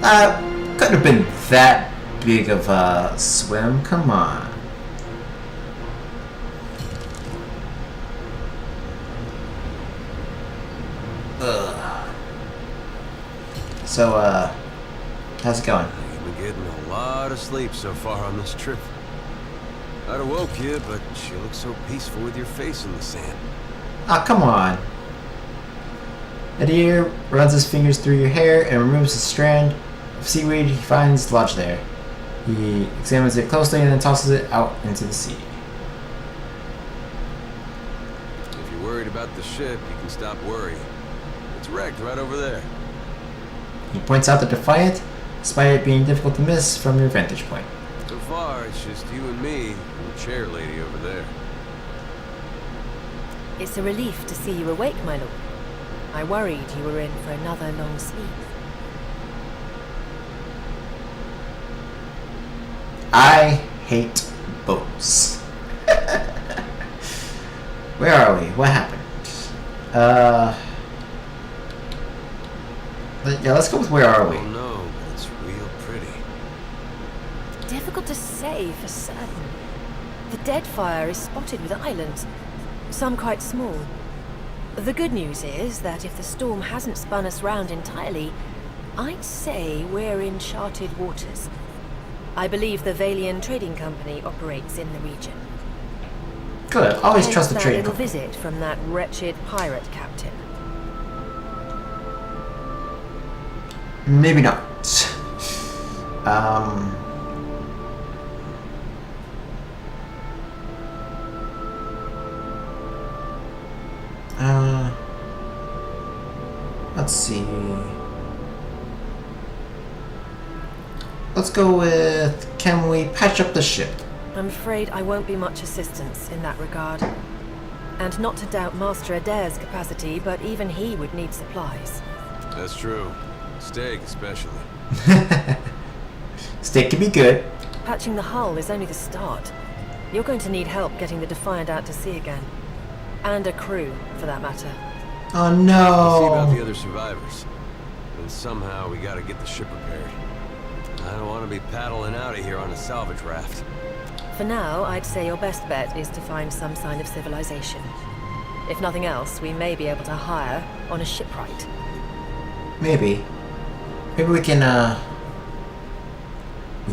Couldn't have been that big of a swim, come on. So, how's it going? You've been getting a lot of sleep so far on this trip. I'd have woke you, but you look so peaceful with your face in the sand. Ah, come on. Adir runs his fingers through your hair and removes a strand of seaweed he finds lodged there. He examines it closely and then tosses it out into the sea. If you're worried about the ship, you can stop worrying. It's wrecked right over there. He points out the Defiant, despite it being difficult to miss from your vantage point. So far, it's just you and me and the chair lady over there. It's a relief to see you awake, my lord. I worried you were in for another long sleep. I hate boats. Where are we? What happened? Yeah, let's go with where are we? Oh no, it's real pretty. Difficult to say for certain. The Deadfire is spotted with islands, some quite small. The good news is that if the storm hasn't spun us round entirely, I'd say we're in charted waters. I believe the Valian Trading Company operates in the region. Good. Always trust the trading little company. visit from that wretched pirate captain. Maybe not. Let's see. Let's go with, can we patch up the ship? I'm afraid I won't be much assistance in that regard. And not to doubt Master Adair's capacity, but even he would need supplies. That's true. Steak, especially. Steak can be good. Patching the hull is only the start. You're going to need help getting the Defiant out to sea again. And a crew, for that matter. Oh We'll see about the no. other survivors. And somehow we gotta get the ship repaired. I don't want to be paddling out of here on a salvage raft. For now, I'd say your best bet is to find some sign of civilization. If nothing else, we may be able to hire on a shipwright. Maybe. Maybe we can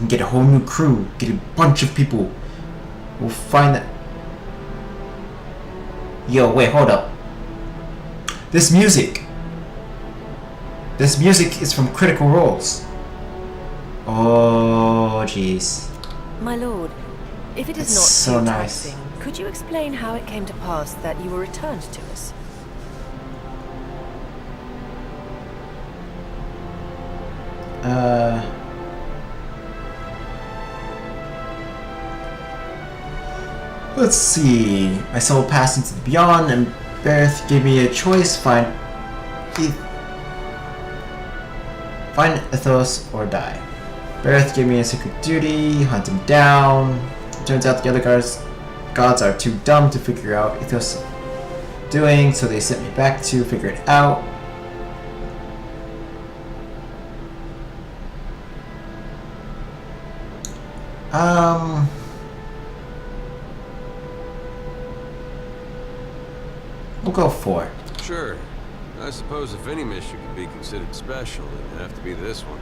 get a whole new crew, get a bunch of people. We'll find that. Yo, wait, hold up. This music is from Critical Roles. Oh, jeez. My lord, if it is That's not so too nice. taxing, could you explain how it came to pass that you were returned to us? Let's see. My soul passed into the beyond, and Berth gave me a choice: find Ethos or die. Berth gave me a secret duty: hunt him down. It turns out the other gods are too dumb to figure out Ethos doing, so they sent me back to figure it out. We'll go 4. Sure. I suppose if any mission could be considered special, it'd have to be this one.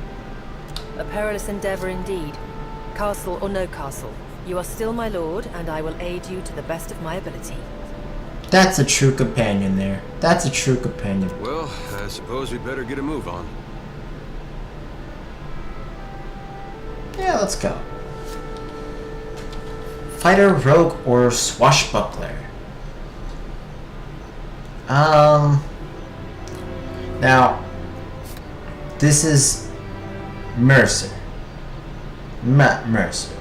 A perilous endeavor indeed. Castle or no castle, you are still my lord, and I will aid you to the best of my ability. That's a true companion there. That's a true companion. Well, I suppose we better get a move on. Yeah, let's go. Fighter, rogue, or swashbuckler? Now, this is Mercer. Matt Mercer.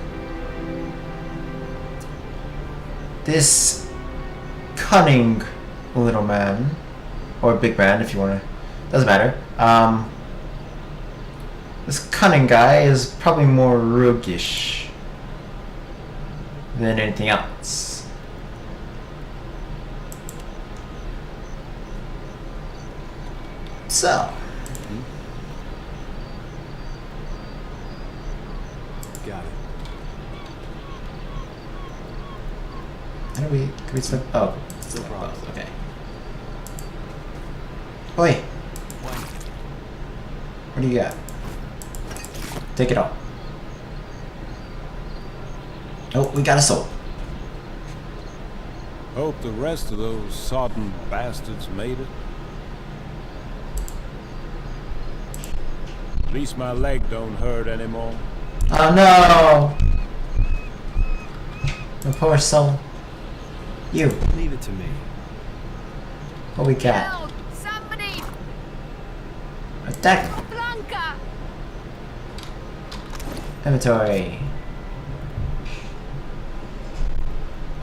This cunning little man, or big man if you want to, doesn't matter. This cunning guy is probably more roguish than anything else. So, got it. how do we? Can we select? Oh, No problem. okay. Oi, what do you got? Take it off. Oh, we got a soul. Hope the rest of those sodden bastards made it. At least my leg don't hurt anymore. Oh no! My poor soul. You. Leave it to me. What we got? Help! Somebody! Attack! Blanca! Inventory.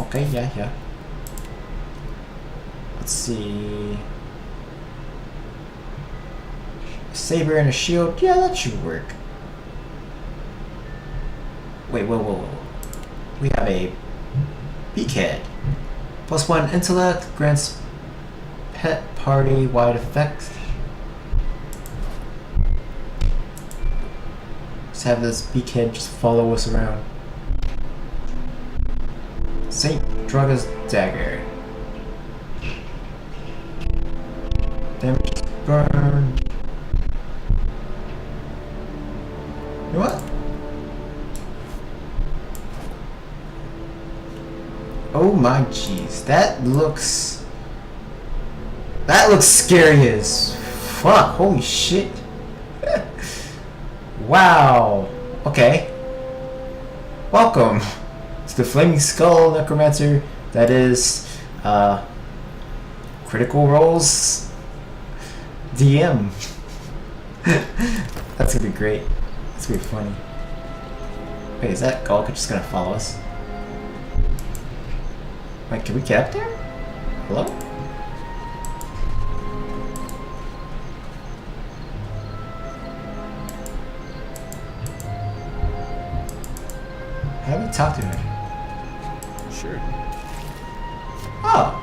Okay, yeah. Let's see. Saber and a shield. Yeah, that should work. Wait, whoa. We have a beakhead. +1 intellect, grants pet party wide effect. Let's have this beakhead just follow us around. Saint Draga's dagger. Damage burn. You know what? Oh my jeez, that looks scary as fuck. Holy shit. Wow. Okay. Welcome to the Flaming Skull Necromancer. That is Critical Role's DM. That's gonna be great. That's gonna be funny. Wait, is that Gulk just gonna follow us? Wait, can we get up there? Hello? How do we talk to her? Sure. Oh!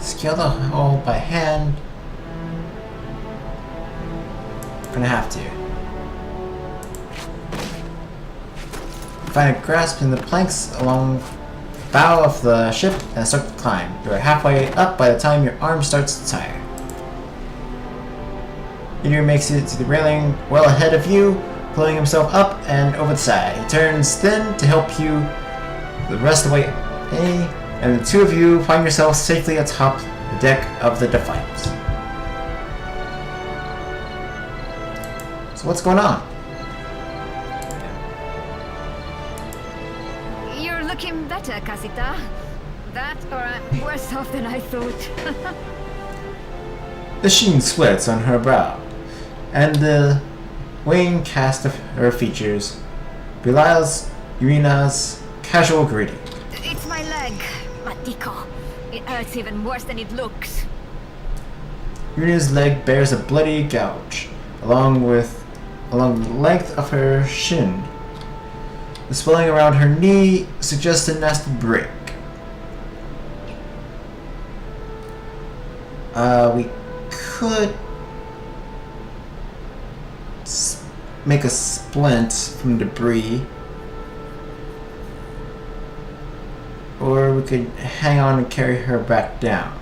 Scale the hole by hand. Gonna have to. Find a grasp in the planks along the bow of the ship and start to climb. You are halfway up by the time your arm starts to tire. Peter makes it to the railing well ahead of you, pulling himself up and over the side. He turns then to help you the rest of the way, and the two of you find yourselves safely atop the deck of the Defiance. So what's going on? You're looking better, Casita. That or I'm worse off than I thought. The sheen sweats on her brow, and the wan cast of her features belies Irina's casual greeting. It's my leg, Matiko. It hurts even worse than it looks. Irina's leg bears a bloody gouge along the length of her shin. The swelling around her knee suggests a nasty break. We could make a splint from debris, or we could hang on and carry her back down.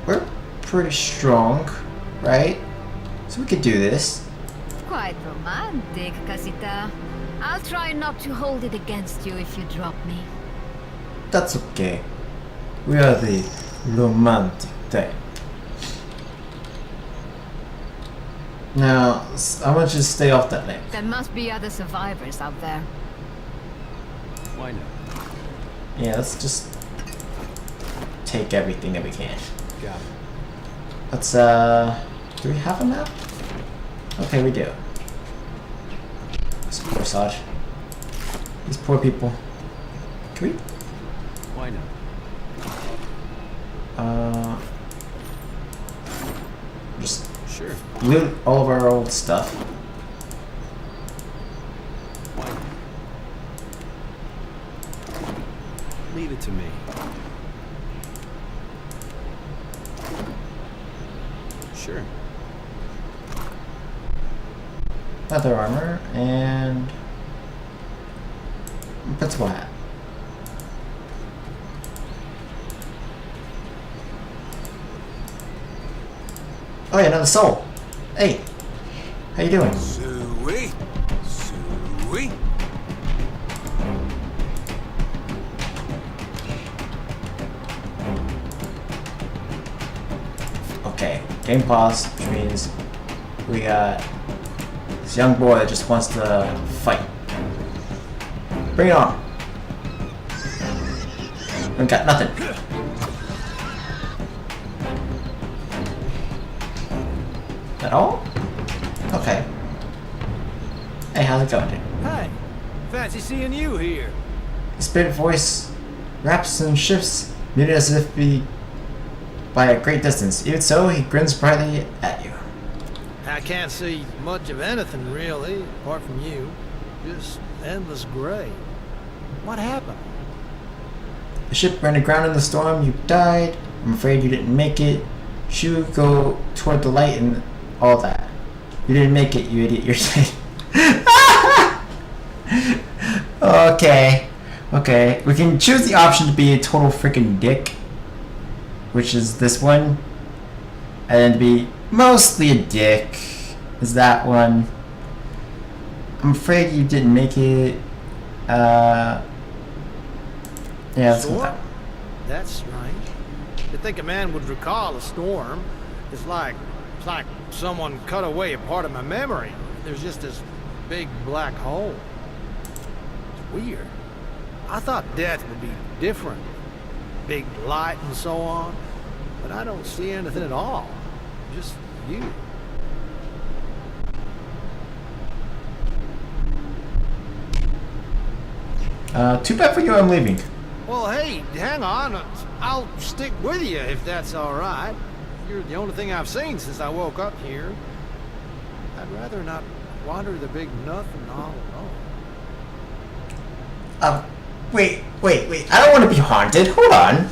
We're pretty strong, right? So we could do this. Quite romantic, Casita. I'll try not to hold it against you if you drop me. That's okay. We are the romantic type. Now, I want you to stay off that lake. There must be other survivors out there. Why not? Yeah, let's just take everything that we can. Got it. Let's, do we have a map? Okay, we do. This poor sod. These poor people. Can we? Why not? Just Sure. loot all of our old stuff. Why not? Leave it to me. Sure. Leather armor and principal hat. Oh yeah, another soul. Hey, how you doing? Sweet. Sweet. Okay, game pause, which means we got this young boy that just wants to fight. Bring it on. We got nothing. At all? Okay. Hey, how's it going, dude? Hey, fancy seeing you here. His spirit voice raps and shifts, muted as if be by a great distance. Even so, he grins brightly at you. I can't see much of anything really, apart from you. Just endless gray. What happened? The ship ran aground in the storm. You died. I'm afraid you didn't make it. Should go toward the light and all that. You didn't make it, you idiot. You're dead. Okay. Okay. We can choose the option to be a total freaking dick, which is this one, and then to be mostly a dick is that one. I'm afraid you didn't make it. Yeah, let's go with that. That's right. You'd think a man would recall a storm. It's like someone cut away a part of my memory. There's just this big black hole. It's weird. I thought death would be different. Big light and so on. But I don't see anything at all. Just you. Too bad for you, I'm leaving. Well, hey, hang on. I'll stick with you if that's all right. You're the only thing I've seen since I woke up here. I'd rather not wander the big nothing all alone. Wait. I don't want to be haunted. Hold on.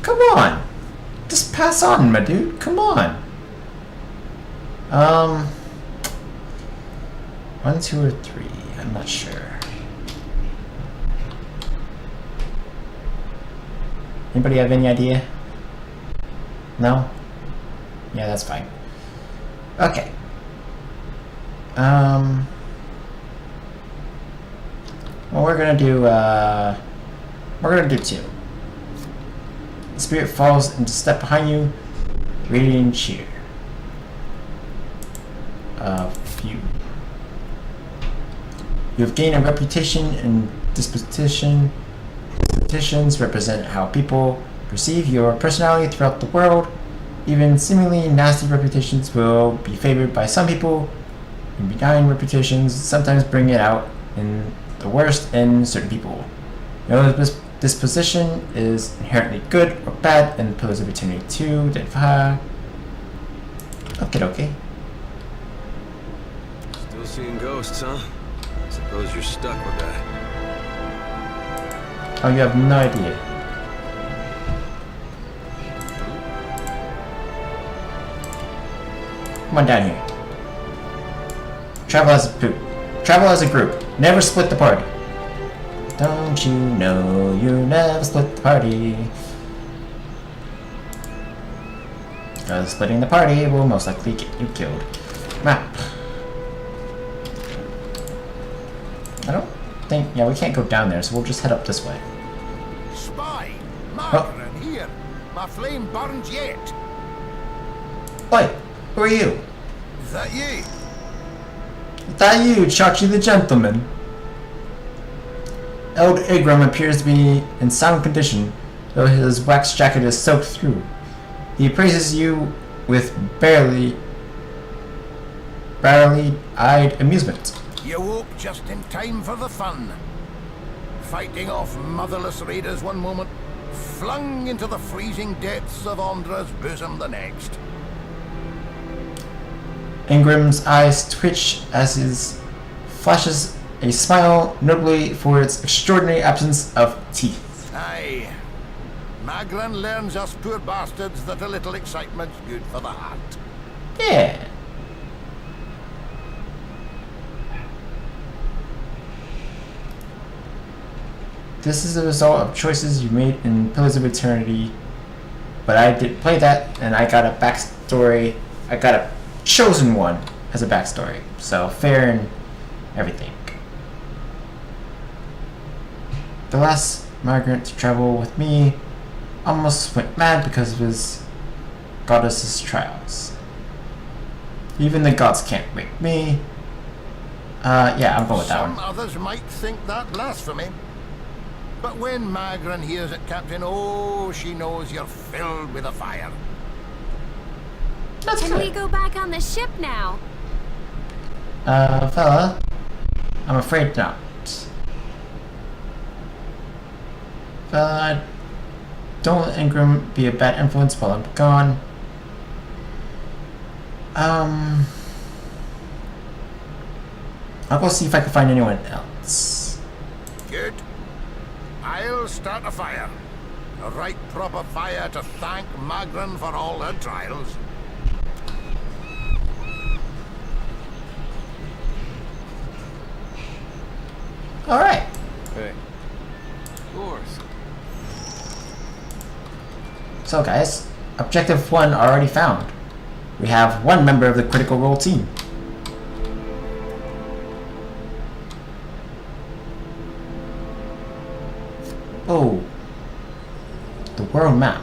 Come on. Just pass on, my dude. Come on. 1, 2, or 3. I'm not sure. Anybody have any idea? No? Yeah, that's fine. Okay. Well, we're gonna do 2. The spirit falls into step behind you, radiating cheer. Few. You have gained a reputation, and dispositions represent how people perceive your personality throughout the world. Even seemingly nasty reputations will be favored by some people, and benign reputations sometimes bring it out in the worst in certain people. No disposition is inherently good or bad in the Pillars of Eternity 2, Deadfire. Okay. Still seeing ghosts, huh? Suppose you're stuck with that. Oh, you have no idea. Come on down here. Travel as a group. Never split the party. Don't you know you never split the party? Because splitting the party will most likely get you killed. Map. I don't think... Yeah, we can't go down there, so we'll just head up this way. Spy! Margaret, here! My flame burns yet! Oi! Who are you? Is that you? Is that you, Chachi the Gentleman? Eld Igram appears to be in sound condition, though his wax jacket is soaked through. He praises you with barely-eyed amusement. You woke just in time for the fun. Fighting off motherless raiders one moment, flung into the freezing depths of Ondra's bosom the next. Ingram's eyes twitch as his flashes a smile, notably for its extraordinary absence of teeth. Aye. Magran learns us poor bastards that a little excitement's good for the heart. Yeah. This is a result of choices you made in Pillars of Eternity, but I did play that, and I got a backstory. I got a chosen one as a backstory, so fair and everything. The last migrant to travel with me almost went mad because of his goddess's trials. Even the gods can't wake me. Yeah, I'm going with that one. Some others might think that blasphemy. But when Magran hears it, Captain, oh, she knows you're filled with a fire. Can we go back on the ship now? Fella, I'm afraid not. Don't let Ingram be a bad influence while I'm gone. I'll go see if I can find anyone else. Good. I'll start a fire. A right proper fire to thank Magran for all her trials. Alright. Hey. Of course. So guys, Objective 1 already found. We have one member of the Critical Role team. Oh. The world map.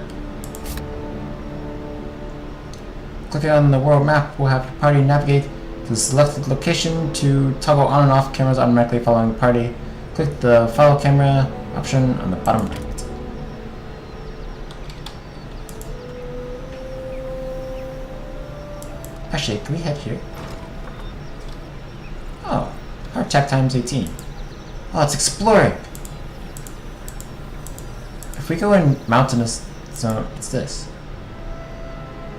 Clicking on the world map will have the party navigate to the selected location to toggle on and off cameras automatically following the party. Click the follow camera option on the bottom right. Actually, can we head here? Oh, hard attack times 18. Oh, it's exploring. If we go in mountainous zone, what's this?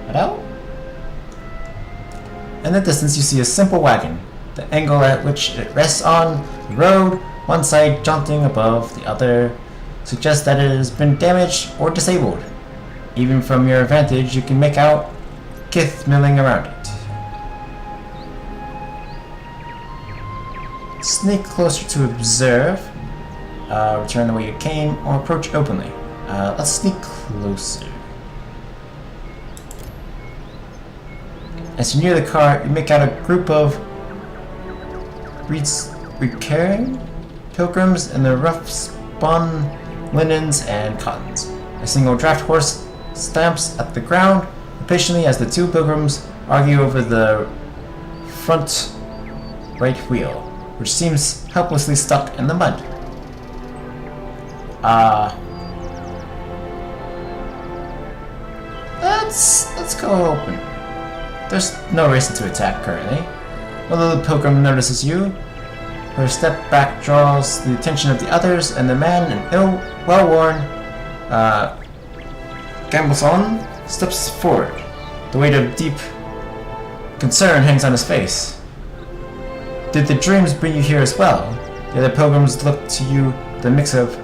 Hello? In the distance, you see a simple wagon. The angle at which it rests on the road, one side jaunting above the other, suggests that it has been damaged or disabled. Even from your vantage, you can make out kith milling around it. Sneak closer to observe, return the way you came, or approach openly. Let's sneak closer. As you near the car, you make out a group of recurring pilgrims in their rough spun linens and cottons. A single draft horse stamps at the ground impatiently as the two pilgrims argue over the front right wheel, which seems helplessly stuck in the mud. Let's go open. There's no reason to attack currently. Although the pilgrim notices you, her step back draws the attention of the others, and the man in well-worn gambeson steps forward. The weight of deep concern hangs on his face. Did the dreams bring you here as well? The other pilgrims look to you with a mix of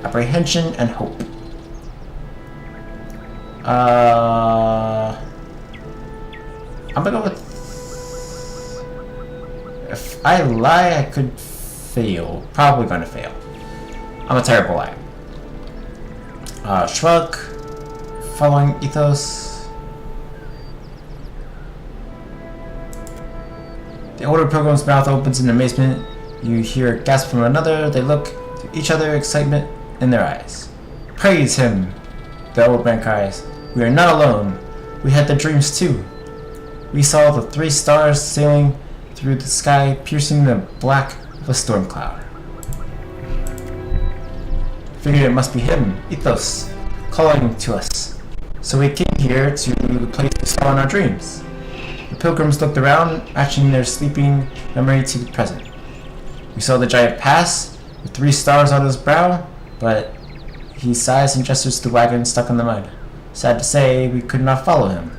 apprehension and hope. I'm gonna go with... If I lie, I could fail. Probably gonna fail. I'm a terrible liar. Shrug. Following ethos. The older pilgrim's mouth opens in amazement. You hear a gasp from another. They look to each other, excitement in their eyes. Praise him, the old man cries. We are not alone. We had the dreams too. We saw the 3 stars sailing through the sky, piercing the black of a storm cloud. Figured it must be him, Ethos, calling to us. So we came here to the place we saw in our dreams. The pilgrims looked around, matching their sleeping memory to the present. We saw the giant pass, with 3 stars on his brow, but he sighs and gestures to the wagon stuck in the mud. Sad to say, we could not follow him.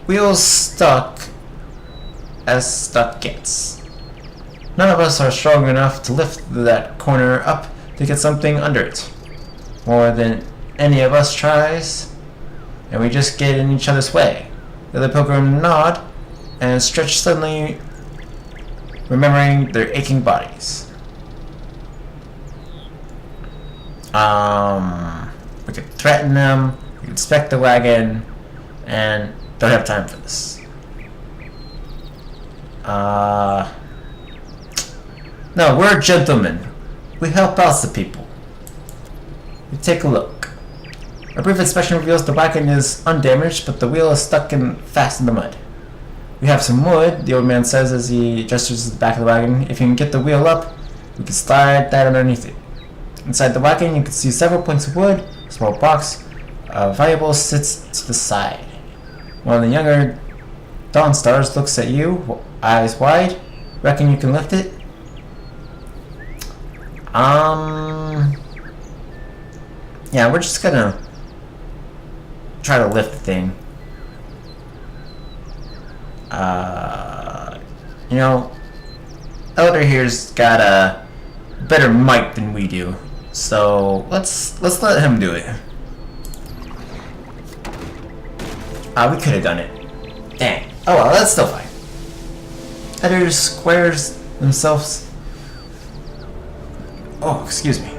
Wheels stuck, as stuck gets. None of us are strong enough to lift that corner up to get something under it. More than any of us tries, and we just get in each other's way. The other pilgrim nod and stretch suddenly, remembering their aching bodies. We could threaten them, we could inspect the wagon, and don't have time for this. No, we're gentlemen. We help out the people. You take a look. A brief inspection reveals the wagon is undamaged, but the wheel is stuck fast in the mud. We have some wood, the old man says as he gestures to the back of the wagon. If you can get the wheel up, we can slide that underneath it. Inside the wagon, you can see several points of wood. A small box of valuables sits to the side. One of the younger Dawn Stars looks at you, eyes wide. Reckon you can lift it? Yeah, we're just gonna try to lift the thing. You know, Elder here's got a better might than we do, so let's let him do it. We could have done it. Dang. Oh well, that's still fine. Elder squares themselves. Oh, excuse me.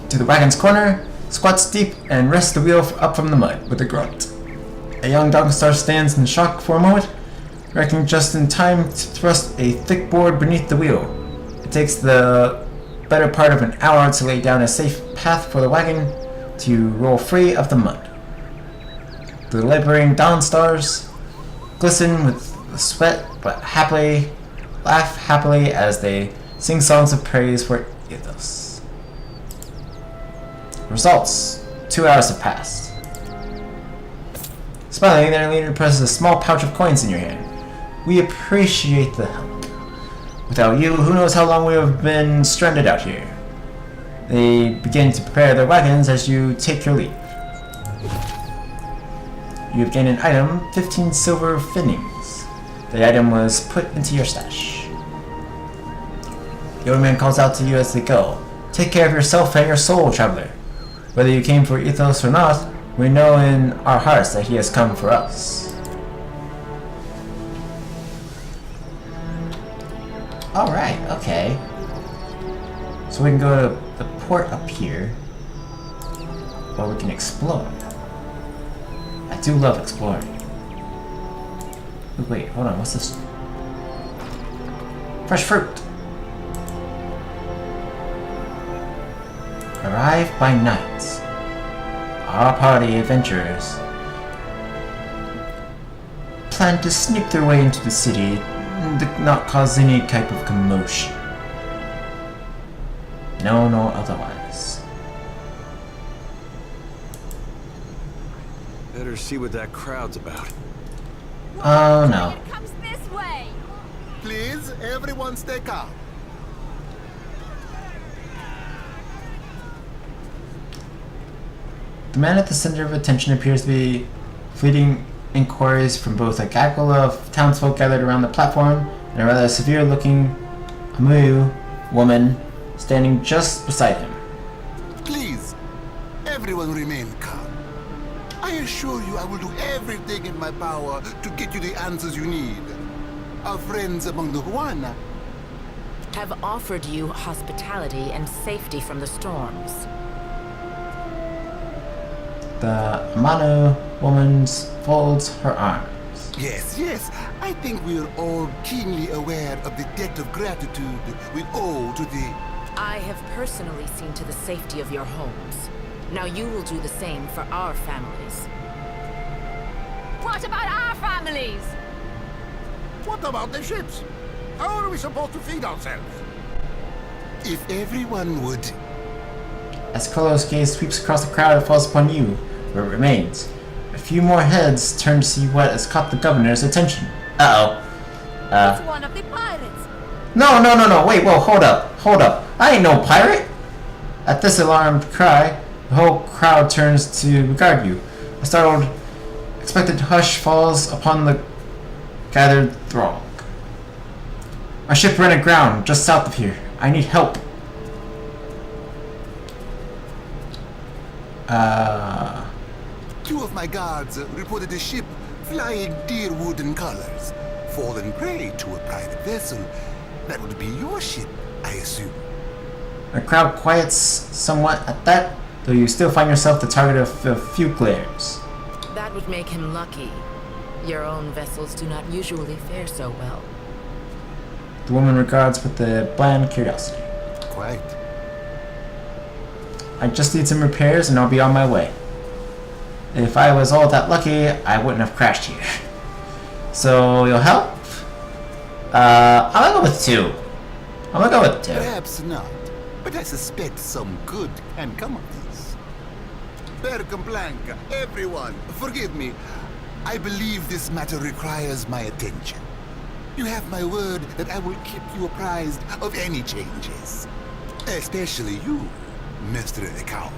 To the wagon's corner, squats deep, and rests the wheel up from the mud with a grunt. A young Dogstar stands in shock for a moment, wrecking just in time to thrust a thick board beneath the wheel. It takes the better part of an hour to lay down a safe path for the wagon to roll free of the mud. The laboring Dawn Stars glisten with sweat, but laugh happily as they sing songs of praise for Ethos. Results. 2 hours have passed. Smiling, their leader presses a small pouch of coins in your hand. We appreciate the help. Without you, who knows how long we have been stranded out here. They begin to prepare their wagons as you take your leave. You have gained an item, 15 silver finnings. The item was put into your stash. The old man calls out to you as they go. Take care of yourself and your soul, traveler. Whether you came for Ethos or not, we know in our hearts that he has come for us. Alright, okay. So we can go to the port up here, or we can explore. I do love exploring. Wait, hold on, what's this? Fresh fruit! Arrive by night. Our party adventurers plan to sneak their way into the city and not cause any type of commotion. No, nor otherwise. Better see what that crowd's about. Oh no. It comes this way. Please, everyone stay calm. The man at the center of attention appears to be fleeting inquiries from both a gaggle of townsfolk gathered around the platform and a rather severe-looking Amu woman standing just beside him. Please, everyone remain calm. I assure you I will do everything in my power to get you the answers you need. Our friends among the Juana have offered you hospitality and safety from the storms. The Manu woman folds her arms. Yes, yes. I think we are all keenly aware of the debt of gratitude we owe to the... I have personally seen to the safety of your homes. Now you will do the same for our families. What about our families? What about the ships? How are we supposed to feed ourselves? If everyone would... As Carlos' gaze sweeps across the crowd, it falls upon you, where it remains. A few more heads turn to see what has caught the governor's attention. It's one of the pirates. No, wait, whoa, hold up. I ain't no pirate! At this alarmed cry, the whole crowd turns to regard you. A startled, expectant hush falls upon the gathered throng. My ship ran aground just south of here. I need help. Two of my guards reported a ship flying deer wooden colors, fallen prey to a private vessel. That would be your ship, I assume. The crowd quiets somewhat at that, though you still find yourself the target of a few glares. That would make him lucky. Your own vessels do not usually fare so well. The woman regards with a bland curiosity. Quite. I just need some repairs and I'll be on my way. If I was all that lucky, I wouldn't have crashed here. So, you'll help? I'm gonna go with 2. Perhaps not, but I suspect some good can come of this. Bercam Blanca, everyone, forgive me. I believe this matter requires my attention. You have my word that I will keep you apprised of any changes. Especially you, Mr. Ikawa.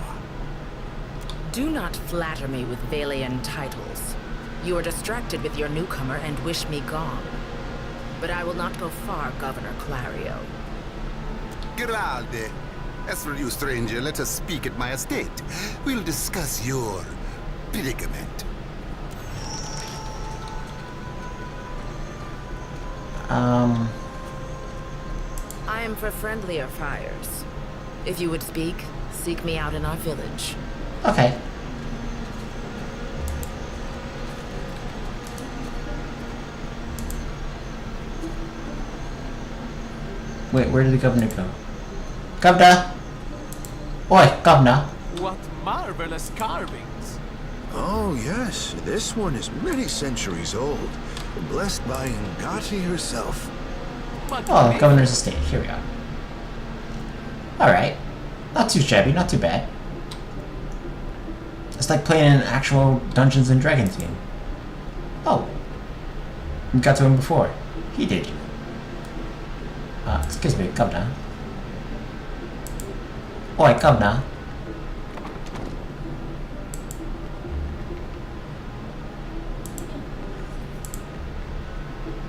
Do not flatter me with Valian titles. You are distracted with your newcomer and wish me gone. But I will not go far, Governor Clario. Geralde, as for you, stranger, let us speak at my estate. We'll discuss your predicament. I am for friendlier fires. If you would speak, seek me out in our village. Okay. Wait, where did the governor go? Governor! Oi, governor! What marvelous carvings! Oh yes, this one is many centuries old. Blessed by Ngati herself. Oh, governor's estate. Here we are. Alright. Not too shabby, not too bad. It's like playing an actual Dungeons and Dragons game. Oh. You got to him before. He did you. Excuse me, governor. Oi, governor.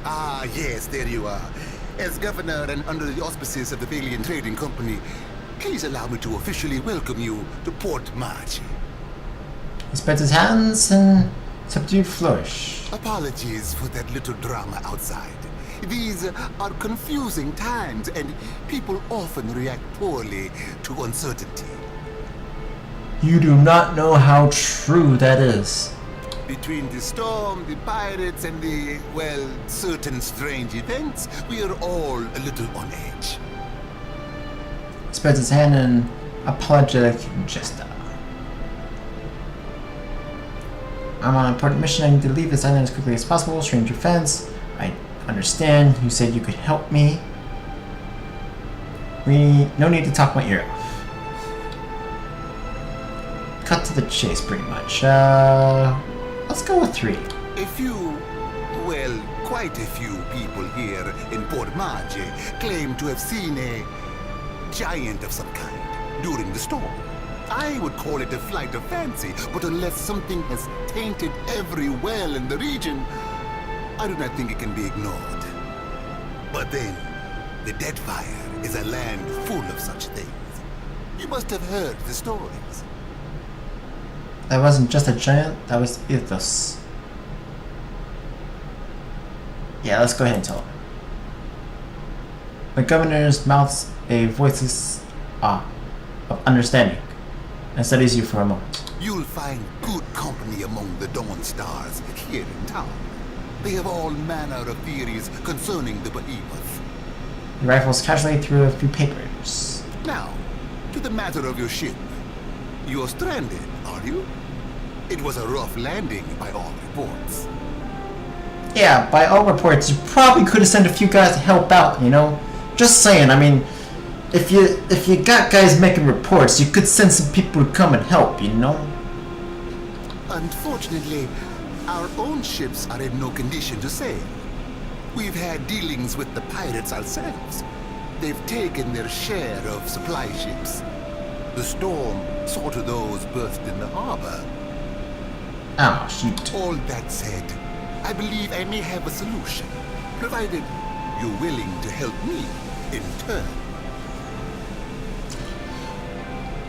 Ah, yes, there you are. As governor and under the auspices of the Valian Trading Company, please allow me to officially welcome you to Port March. He spreads his hands in subdued flourish. Apologies for that little drama outside. These are confusing times, and people often react poorly to uncertainty. You do not know how true that is. Between the storm, the pirates, and the, well, certain strange events, we are all a little on edge. He spreads his hand in apologetic gesture. I'm on an important mission. I need to leave this island as quickly as possible. Stranger fence. I understand. You said you could help me. No need to talk my ear off. Cut to the chase, pretty much. Let's go with 3. A few, well, quite a few people here in Port Marche claim to have seen a giant of some kind during the storm. I would call it a flight of fancy, but unless something has tainted every well in the region, I do not think it can be ignored. But then, the Deadfire is a land full of such things. You must have heard the stories. That wasn't just a giant, that was Ethos. Yeah, let's go ahead and tell him. The governor's mouths a voiceless of understanding and studies you for a moment. You'll find good company among the Dawn Stars here in town. They have all manner of theories concerning the behemoth. He rifles casually through a few papers. Now, to the matter of your ship. You're stranded, are you? It was a rough landing by all reports. Yeah, by all reports, you probably could have sent a few guys to help out, you know? Just saying, I mean, if you got guys making reports, you could send some people to come and help, you know? Unfortunately, our own ships are in no condition to sail. We've had dealings with the pirates ourselves. They've taken their share of supply ships. The storm saw to those berthed in the harbor. Oh, shoot. All that said, I believe I may have a solution, provided you're willing to help me in turn.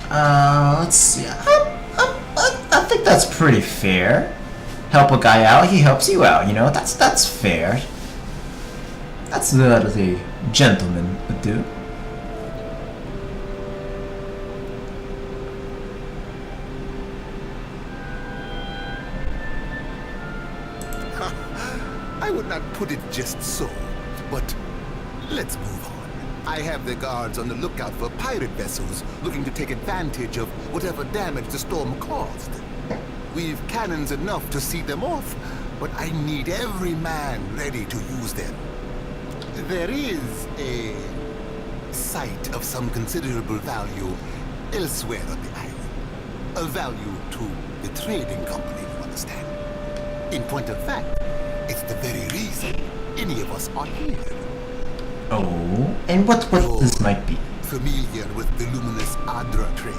Let's see. I think that's pretty fair. Help a guy out, he helps you out, you know? That's fair. That's what a gentleman would do. I would not put it just so, but let's move on. I have the guards on the lookout for pirate vessels looking to take advantage of whatever damage the storm caused. We've cannons enough to see them off, but I need every man ready to use them. There is a site of some considerable value elsewhere on the island. A value to the trading company, you understand. In point of fact, it's the very reason any of us are here. Oh, and what this might be? Familiar with the luminous Adra trade?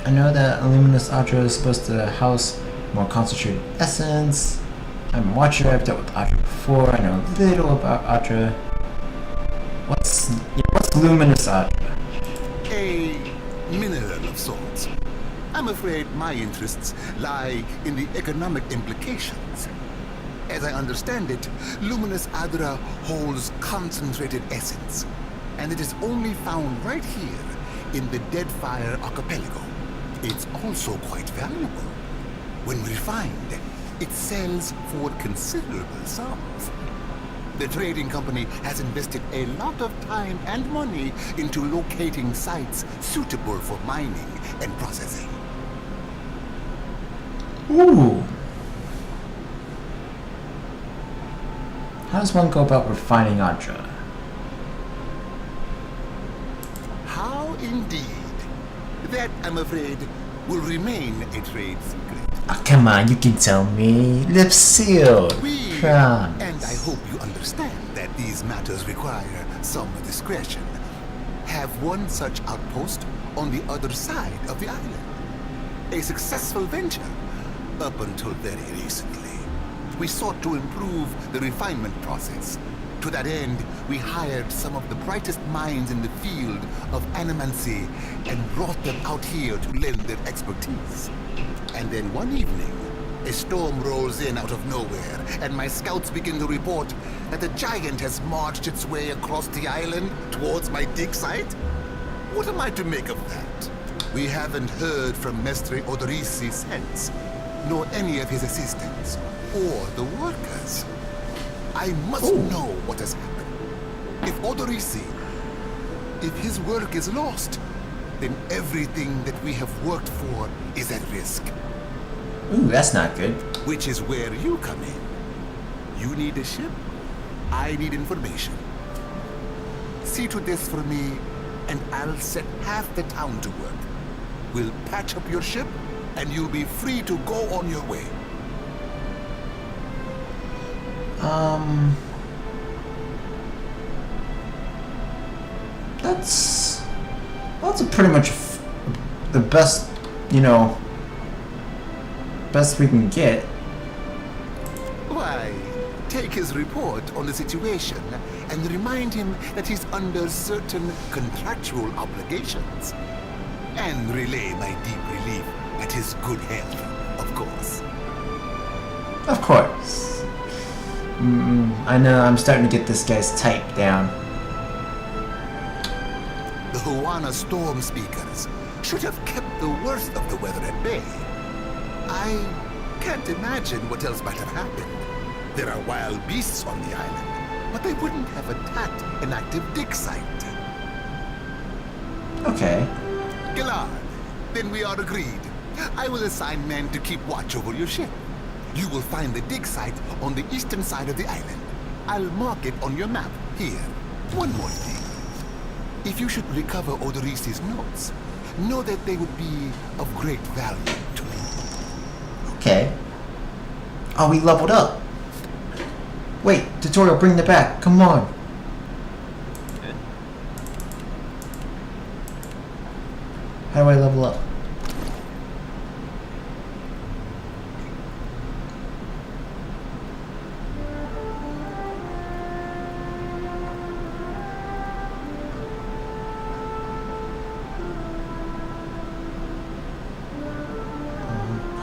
I know that Luminous Adra is supposed to house more concentrated essence. I'm a watcher, I've dealt with Adra before, I know little about Adra. What's Luminous Adra? A mineral of sorts. I'm afraid my interests lie in the economic implications. As I understand it, Luminous Adra holds concentrated essence, and it is only found right here in the Deadfire archipelago. It's also quite valuable. When refined, it sells for considerable sums. The trading company has invested a lot of time and money into locating sites suitable for mining and processing. Ooh. How does one go about refining Adra? How indeed. That, I'm afraid, will remain a trade secret. Oh, come on, you can tell me. Lips sealed. Promise. And I hope you understand that these matters require some discretion. Have one such outpost on the other side of the island. A successful venture, up until very recently. We sought to improve the refinement process. To that end, we hired some of the brightest minds in the field of animancy and brought them out here to lend their expertise. And then one evening, a storm rolls in out of nowhere, and my scouts begin to report that the giant has marched its way across the island towards my dig site. What am I to make of that? We haven't heard from Mestre Odorisi since, nor any of his assistants, or the workers. I must know what has happened. If Odorisi, if his work is lost, then everything that we have worked for is at risk. Ooh, that's not good. Which is where you come in. You need a ship, I need information. See to this for me, and I'll set half the town to work. We'll patch up your ship, and you'll be free to go on your way. That's a pretty much the best, you know, best we can get. Why, take his report on the situation and remind him that he's under certain contractual obligations. And relay my deep relief at his good health, of course. Of course. I know I'm starting to get this guy's type down. The Huana storm speakers should have kept the worst of the weather at bay. I can't imagine what else might have happened. There are wild beasts on the island, but they wouldn't have attacked an active dig site. Okay. Gillard, then we are agreed. I will assign men to keep watch over your ship. You will find the dig site on the eastern side of the island. I'll mark it on your map here. One more thing. If you should recover Odorise's notes, know that they would be of great value to me. Okay. Oh, we leveled up. Wait, tutorial, bring it back. Come on. How do I level up?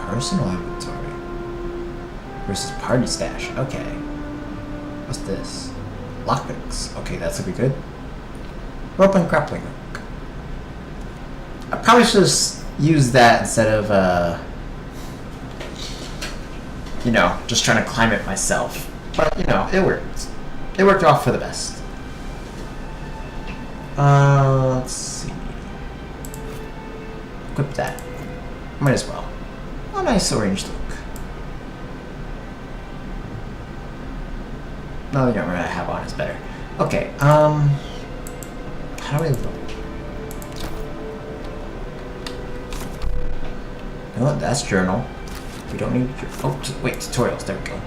Personal inventory versus party stash. Okay. What's this? Lockpicks. Okay, that's gonna be good. Rope and grappling hook. I probably should have used that instead of, you know, just trying to climb it myself. But, you know, it worked. It worked off for the best. Let's see. Equip that. Might as well. A nice orange look. No, the armor I have on is better. Okay, how do I look? You know what, that's journal. We don't need... Oh, wait, tutorials, there we go.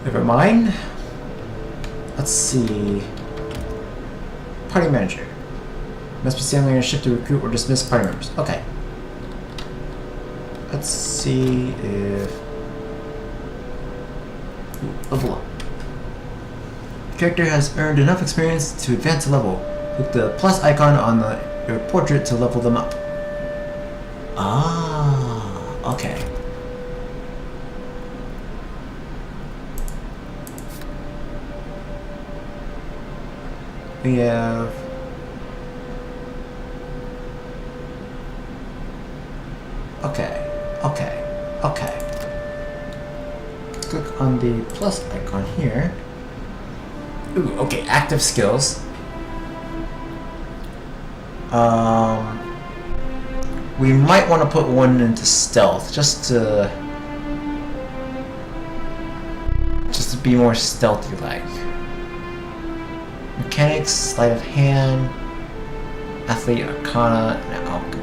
Never mind. Let's see. Party manager. Must be sailing on a ship to recruit or dismiss party members. Okay. Let's see if... Ooh, level up. Character has earned enough experience to advance a level. Click the plus icon on your portrait to level them up. Ah, okay. We have... Okay. Click on the plus icon here. Ooh, okay, active skills. We might want to put one into stealth, just to be more stealthy-like. Mechanics, sleight of hand, athlete, arcana, and alchemy.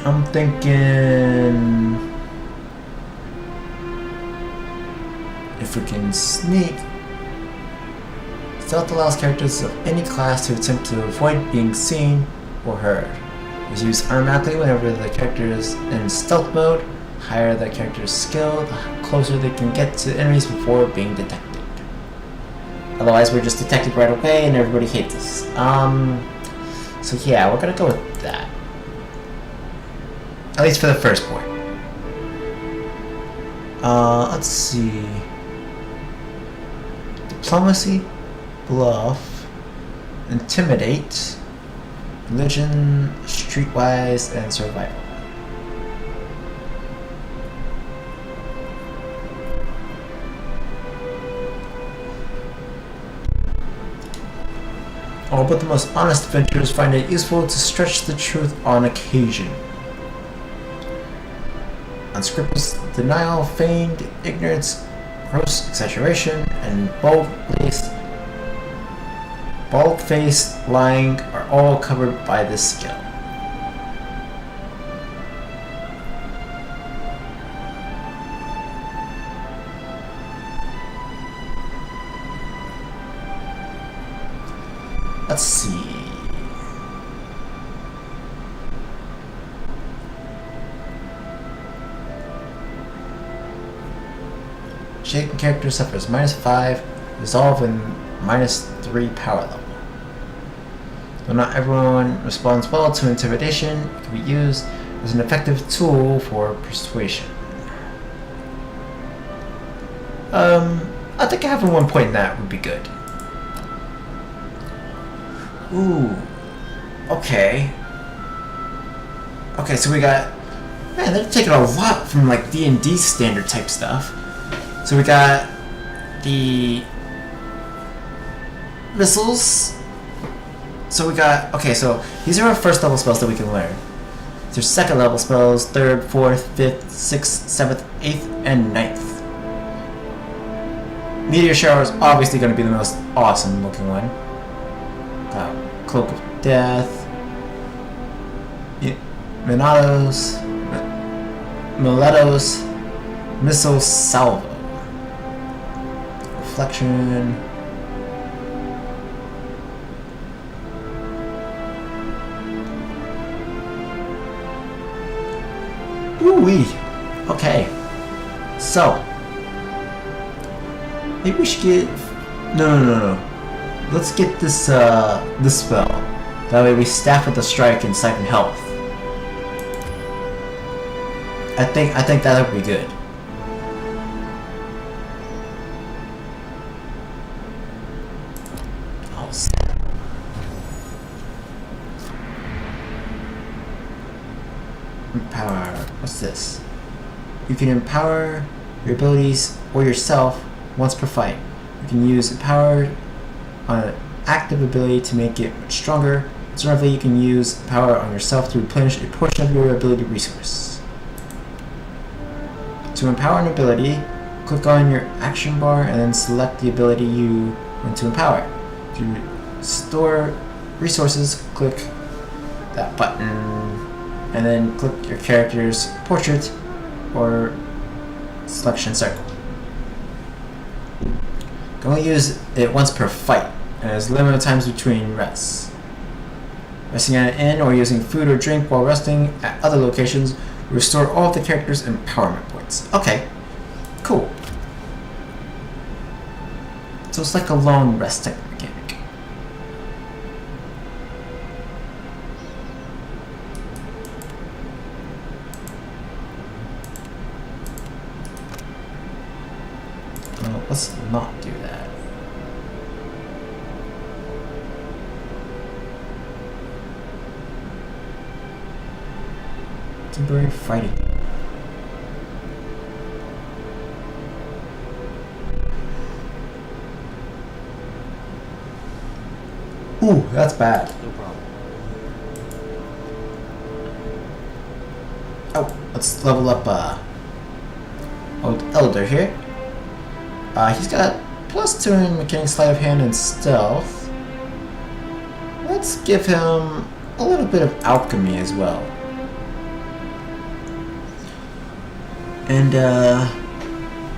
I'm thinking if we can sneak. Stealth allows characters of any class to attempt to avoid being seen or heard. Is used automatically whenever the character is in stealth mode. Higher the character's skill, the closer they can get to enemies before being detected. Otherwise, we're just detected right away and everybody hates us. So yeah, we're gonna go with that. At least for the first point. Let's see. Diplomacy, bluff, intimidate, religion, streetwise, and survival. All but the most honest adventurers find it useful to stretch the truth on occasion. Unscrupulous denial, feigned ignorance, gross exaggeration, and bald-faced lying are all covered by this skill. Let's see. Shaken character suffers -5, resolve when -3 power level. Though not everyone responds well to intimidation, it can be used as an effective tool for persuasion. I think having 1 point in that would be good. Ooh. Okay. Okay, so we got... Man, they're taking a lot from like D&D standard type stuff. So we got the missiles. So we got... Okay, so these are our first level spells that we can learn. There's second level spells, 3rd, 4th, 5th, 6th, 7th, 8th, and 9th. Meteor Shower is obviously going to be the most awesome looking one. Cloak of Death. Miletos. Missile Salvo. Reflection. Ooh-wee. Okay. So. Maybe we should get... No. Let's get this, this spell. That way we staff with the strike and siphon health. I think that would be good. Oh, snap. Empower. What's this? You can empower your abilities or yourself once per fight. You can use power on an active ability to make it much stronger. Alternatively, you can use power on yourself to replenish a portion of your ability resource. To empower an ability, click on your action bar and then select the ability you want to empower. To store resources, click that button and then click your character's portrait or selection circle. You can only use it once per fight, and there's limited times between rests. Resting at an inn or using food or drink while resting at other locations will restore all of the character's empowerment points. Okay, cool. So it's like a long rest type mechanic. Well, let's not do that. Temporary fighting. Ooh, that's bad. No problem. Oh, let's level up old Elder here. He's got +2 in mechanics, sleight of hand, and stealth. Let's give him a little bit of alchemy as well. And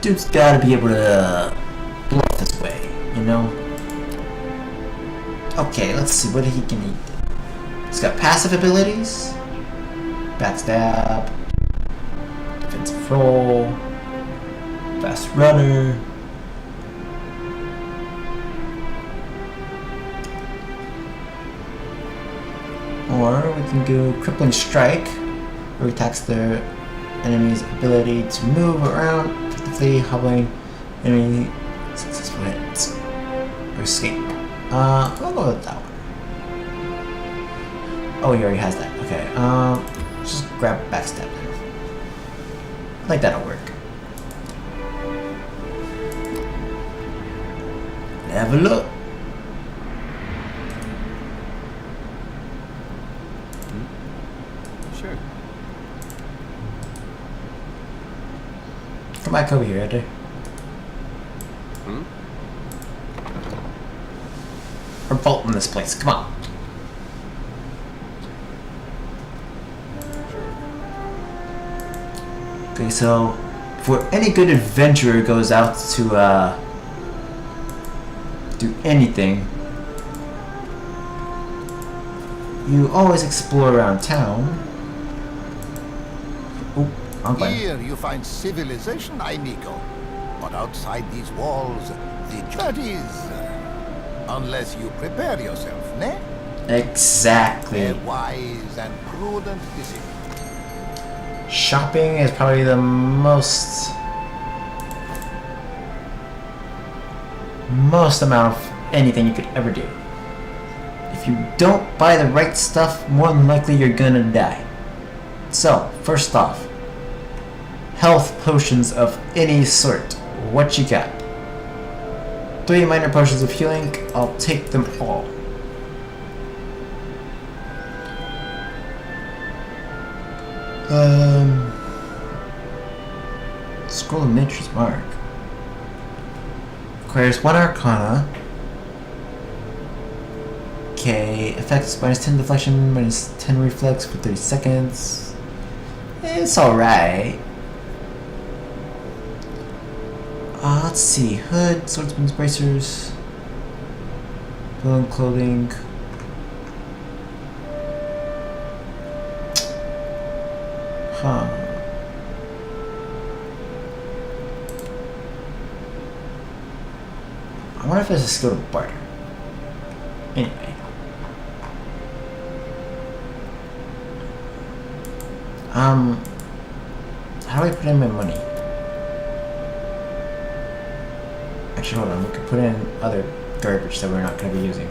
dude's gotta be able to bluff his way, you know? Okay, let's see what he can eat. He's got passive abilities, backstab, defensive roll, fast runner. Or we can go crippling strike, where he attacks their enemy's ability to move around, effectively hobbling enemy successful hits or escape. I'll go with that one. Oh, he already has that. Okay. Just grab backstab then. I think that'll work. Level up. Sure. Come back over here, Eder. We're bolting this place. Come on. Okay, so before any good adventurer goes out to do anything, you always explore around town. Oh, I'm fine. Here you find civilization, amigo. But outside these walls, that is, unless you prepare yourself, ne? Exactly. A wise and prudent decision. Shopping is probably the most amount of anything you could ever do. If you don't buy the right stuff, more than likely you're gonna die. So, first off, health potions of any sort. What you got? 3 minor potions of healing. I'll take them all. Scroll of Nature's Mark. Requires 1 Arcana. Okay, effects -10 deflection, -10 reflex for 30 seconds. It's alright. Let's see. Hood, swordsman's bracers, villain clothing. Huh. I wonder if there's a skill to barter. Anyway. How do I put in my money? Actually, hold on. We could put in other garbage that we're not going to be using.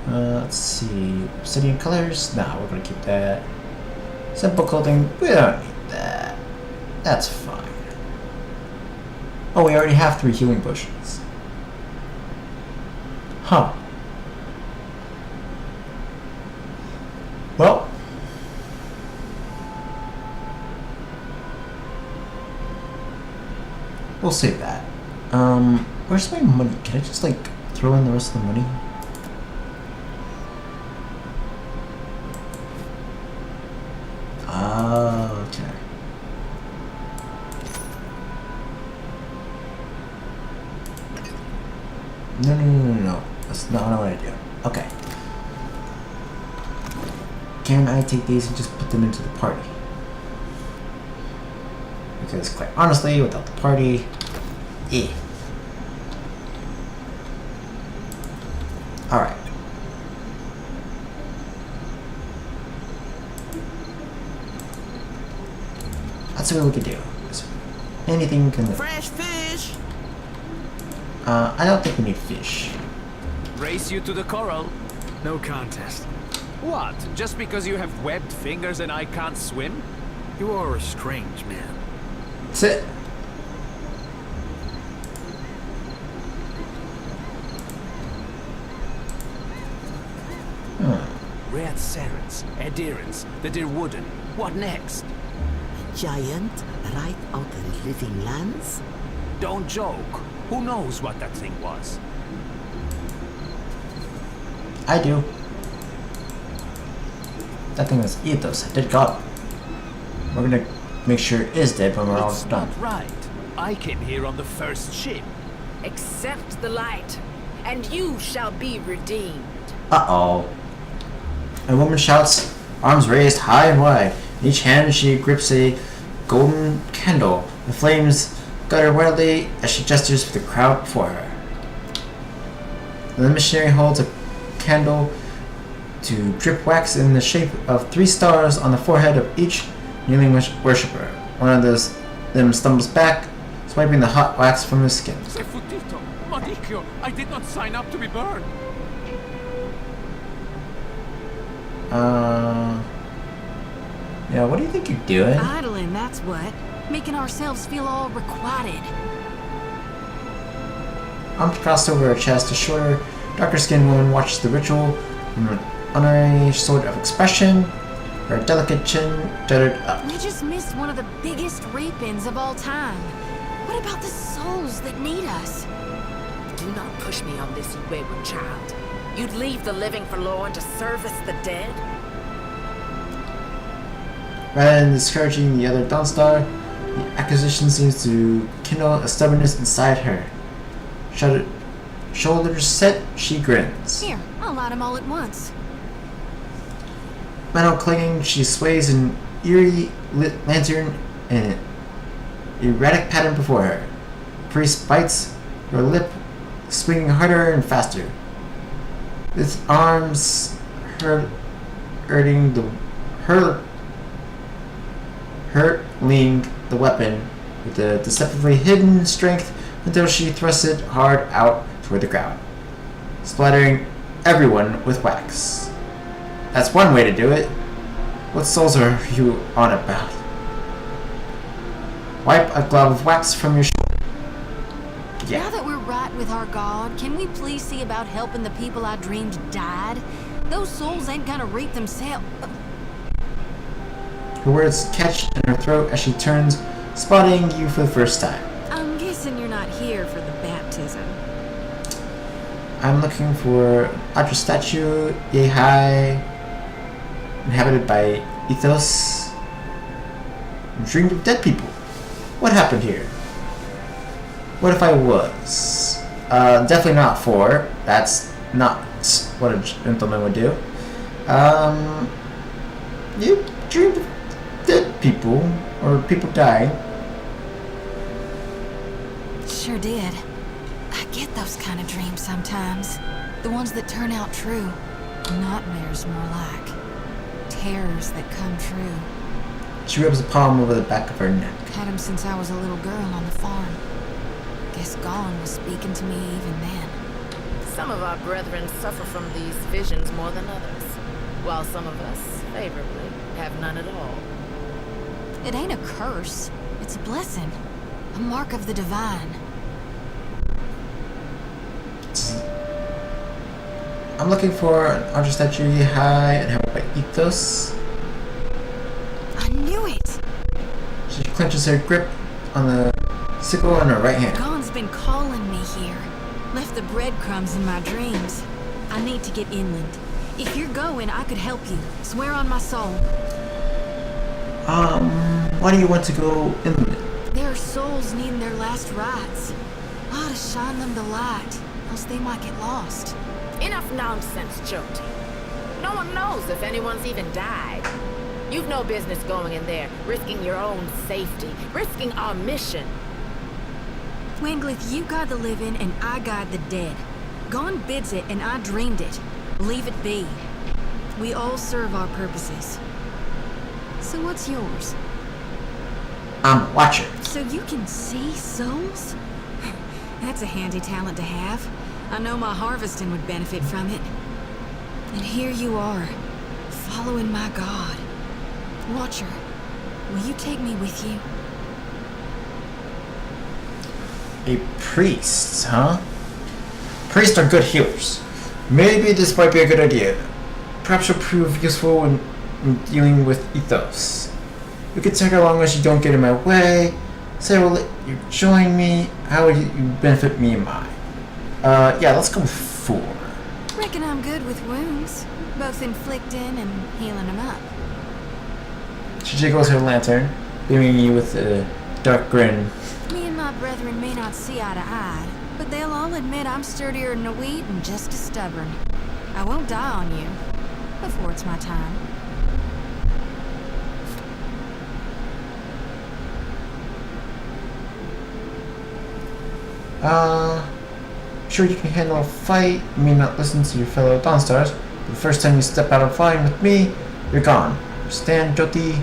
Let's see. Obsidian colors? Nah, we're going to keep that. Simple clothing? We don't need that. That's fine. Oh, we already have 3 healing potions. Huh. Well. We'll save that. Where's my money? Can I just, like, throw in the rest of the money? Okay. No. That's not what I want to do. Okay. Can I take these and just put them into the party? Because quite honestly, without the party, Alright. That's what we could do. Anything can live. Fresh fish! I don't think we need fish. Race you to the coral. No contest. What? Just because you have webbed fingers and I can't swim? You are a strange man. That's it. Red serents, adherents, that are wooden. What next? Giant right out of living lands? Don't joke. Who knows what that thing was? I do. That thing was Ethos, a dead god. We're gonna make sure it is dead when we're all done. Not right. I came here on the first ship. Accept the light, and you shall be redeemed. Uh-oh. A woman shouts, arms raised high and wide. In each hand she grips a golden candle. The flames gutter wildly as she gestures for the crowd before her. The missionary holds a candle to drip wax in the shape of 3 stars on the forehead of each kneeling worshipper. One of them stumbles back, swiping the hot wax from his skin. Sefutito, Madikyo, I did not sign up to be burned. Yeah, what do you think you're doing? Idling, that's what. Making ourselves feel all requited. Arms crossed over her chest, a shorter, darker-skinned woman watches the ritual from an honorary sort of expression, her delicate chin jutted up. We just missed one of the biggest reap-ins of all time. What about the souls that need us? Do not push me on this, you wayward child. You'd leave the living forlorn to service the dead? Rather than discouraging the other Dawnstar, the accusation seems to kindle a stubbornness inside her. Shoulders set, she grins. Here, I'll light them all at once. Metal clinging, she sways an eerie lit lantern in an erratic pattern before her. Priest bites her lip, swinging harder and faster. With arms hurling the weapon with a deceptively hidden strength until she thrusts it hard out toward the crowd, splattering everyone with wax. That's one way to do it. What souls are you on about? Wipe a glob of wax from your shoulder. Yeah. Now that we're right with our God, can we please see about helping the people I dreamed died? Those souls ain't gonna reap themselves. Her words catch in her throat as she turns, spotting you for the first time. I'm guessing you're not here for the baptism. I'm looking for an Ultra statue, yay high, inhabited by ethos. Dreamed of dead people. What happened here? What if I was? Definitely not 4. That's not what a gentleman would do. You dreamed of dead people, or people dying. Sure did. I get those kind of dreams sometimes. The ones that turn out true. Nightmares, more like. Terrors that come true. She rubs a palm over the back of her neck. Had them since I was a little girl on the farm. Guess Gone was speaking to me even then. Some of our brethren suffer from these visions more than others, while some of us, favorably, have none at all. It ain't a curse. It's a blessing. A mark of the divine. I'm looking for an Ultra statue yay high and have it by ethos. I knew it! She clenches her grip on the sickle in her right hand. Gone's been calling me here. Left the breadcrumbs in my dreams. I need to get inland. If you're going, I could help you. Swear on my soul. Why do you want to go inland? There are souls needing their last rites. I ought to shine them the light, else they might get lost. Enough nonsense, Jody. No one knows if anyone's even died. You've no business going in there, risking your own safety, risking our mission. Wanglith, you guide the living and I guide the dead. Gone bids it and I dreamed it. Leave it be. We all serve our purposes. So what's yours? I'm a watcher. So you can see souls? That's a handy talent to have. I know my harvesting would benefit from it. And here you are, following my God. Watcher, will you take me with you? A priest, huh? Priests are good healers. Maybe this might be a good idea. Perhaps you'll prove useful in dealing with ethos. We could take along as you don't get in my way. Say we'll let you join me. How would you benefit me and mine? Yeah, let's go with 4. Reckon I'm good with wounds, both inflicting and healing them up. She jiggles her lantern, beaming you with a dark grin. Me and my brethren may not see eye to eye, but they'll all admit I'm sturdier than a wheat and just as stubborn. I won't die on you before it's my time. Sure you can handle a fight. You may not listen to your fellow Dawnstars, but the first time you step out of line with me, you're gone. Understand, Jyoti?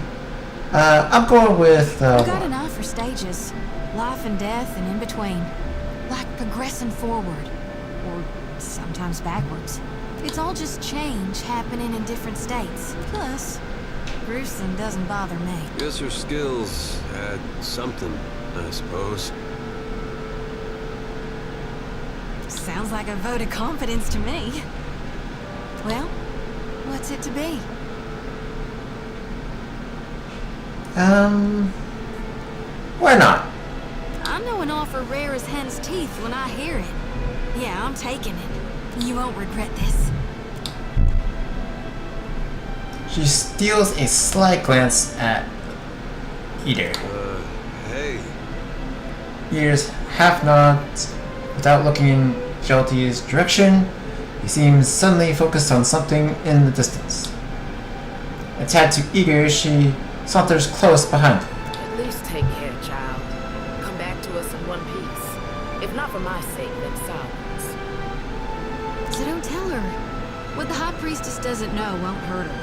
I'm going with, You got an eye for stages. Life and death and in between. Like progressing forward. Or sometimes backwards. It's all just change happening in different states. Plus, gruesome doesn't bother me. Guess her skills had something, I suppose. Sounds like a vote of confidence to me. Well, what's it to be? Why not? I know an offer rare as hen's teeth when I hear it. Yeah, I'm taking it. You won't regret this. She steals a sly glance at Eater. Hey. Eater's half nods without looking Jolty's direction. He seems suddenly focused on something in the distance. A tad too eager, she saunters close behind him. At least take care, child. Come back to us in one piece. If not for my sake, then silence. So don't tell her. What the High Priestess doesn't know won't hurt her.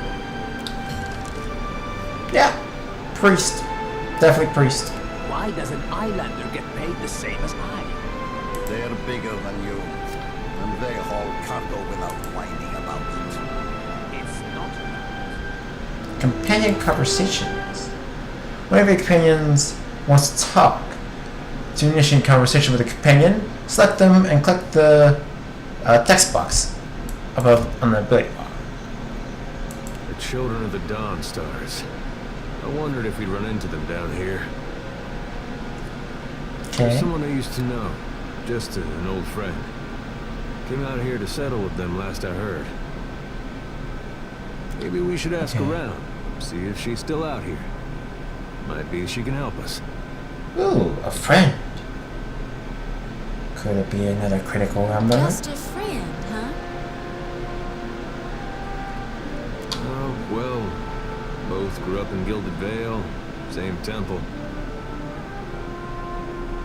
Yeah, priest. Definitely priest. Why does an islander get paid the same as I? They're bigger than you, and they haul cargo without whining about it. It's not. Companion conversations. One of your companions wants to talk. To initiate conversation with a companion, select them and click the text box above on the ability bar. The children of the Dawn Stars. I wondered if we'd run into them down here. There's someone I used to know. Just an old friend. Came out here to settle with them last I heard. Maybe we should ask around. See if she's still out here. Might be she can help us. Ooh, a friend. Could it be another critical member? Just a friend, huh? Oh, well, both grew up in Gilded Vale, same temple.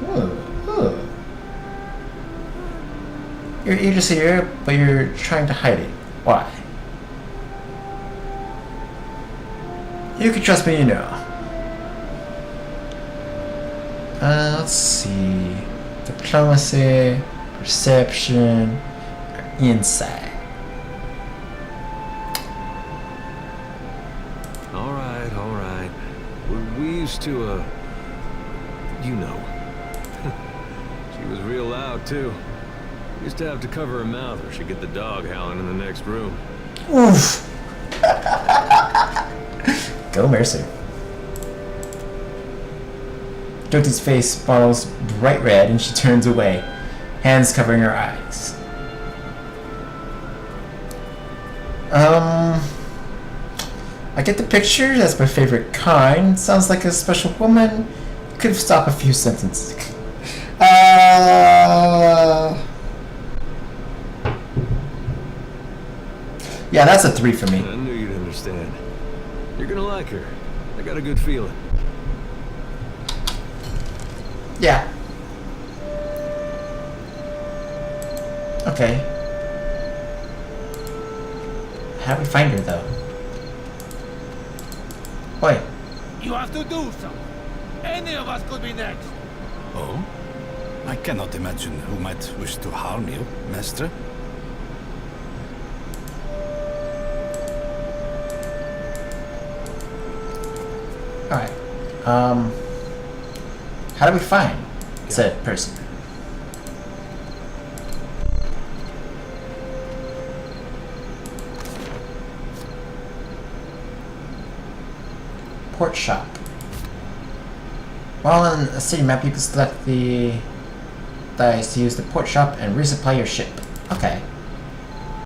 Ooh. You're eager to see her, but you're trying to hide it. Why? You can trust me, you know. Let's see. Diplomacy, perception, or insight. Alright. We used to, you know. She was real loud, too. Used to have to cover her mouth or she'd get the dog howling in the next room. Oof. Go Mercer. Jolty's face bottles bright red and she turns away, hands covering her eyes. I get the picture. That's my favorite kind. Sounds like a special woman. Could have stopped a few sentences. Yeah, that's a 3 for me. I knew you'd understand. You're gonna like her. I got a good feeling. Yeah. Okay. How do we find her, though? Oi. You have to do something. Any of us could be next. Oh? I cannot imagine who might wish to harm you, Master. Alright. How do we find said person? Port shop. While on a city map, you can select the dice to use the port shop and resupply your ship. Okay.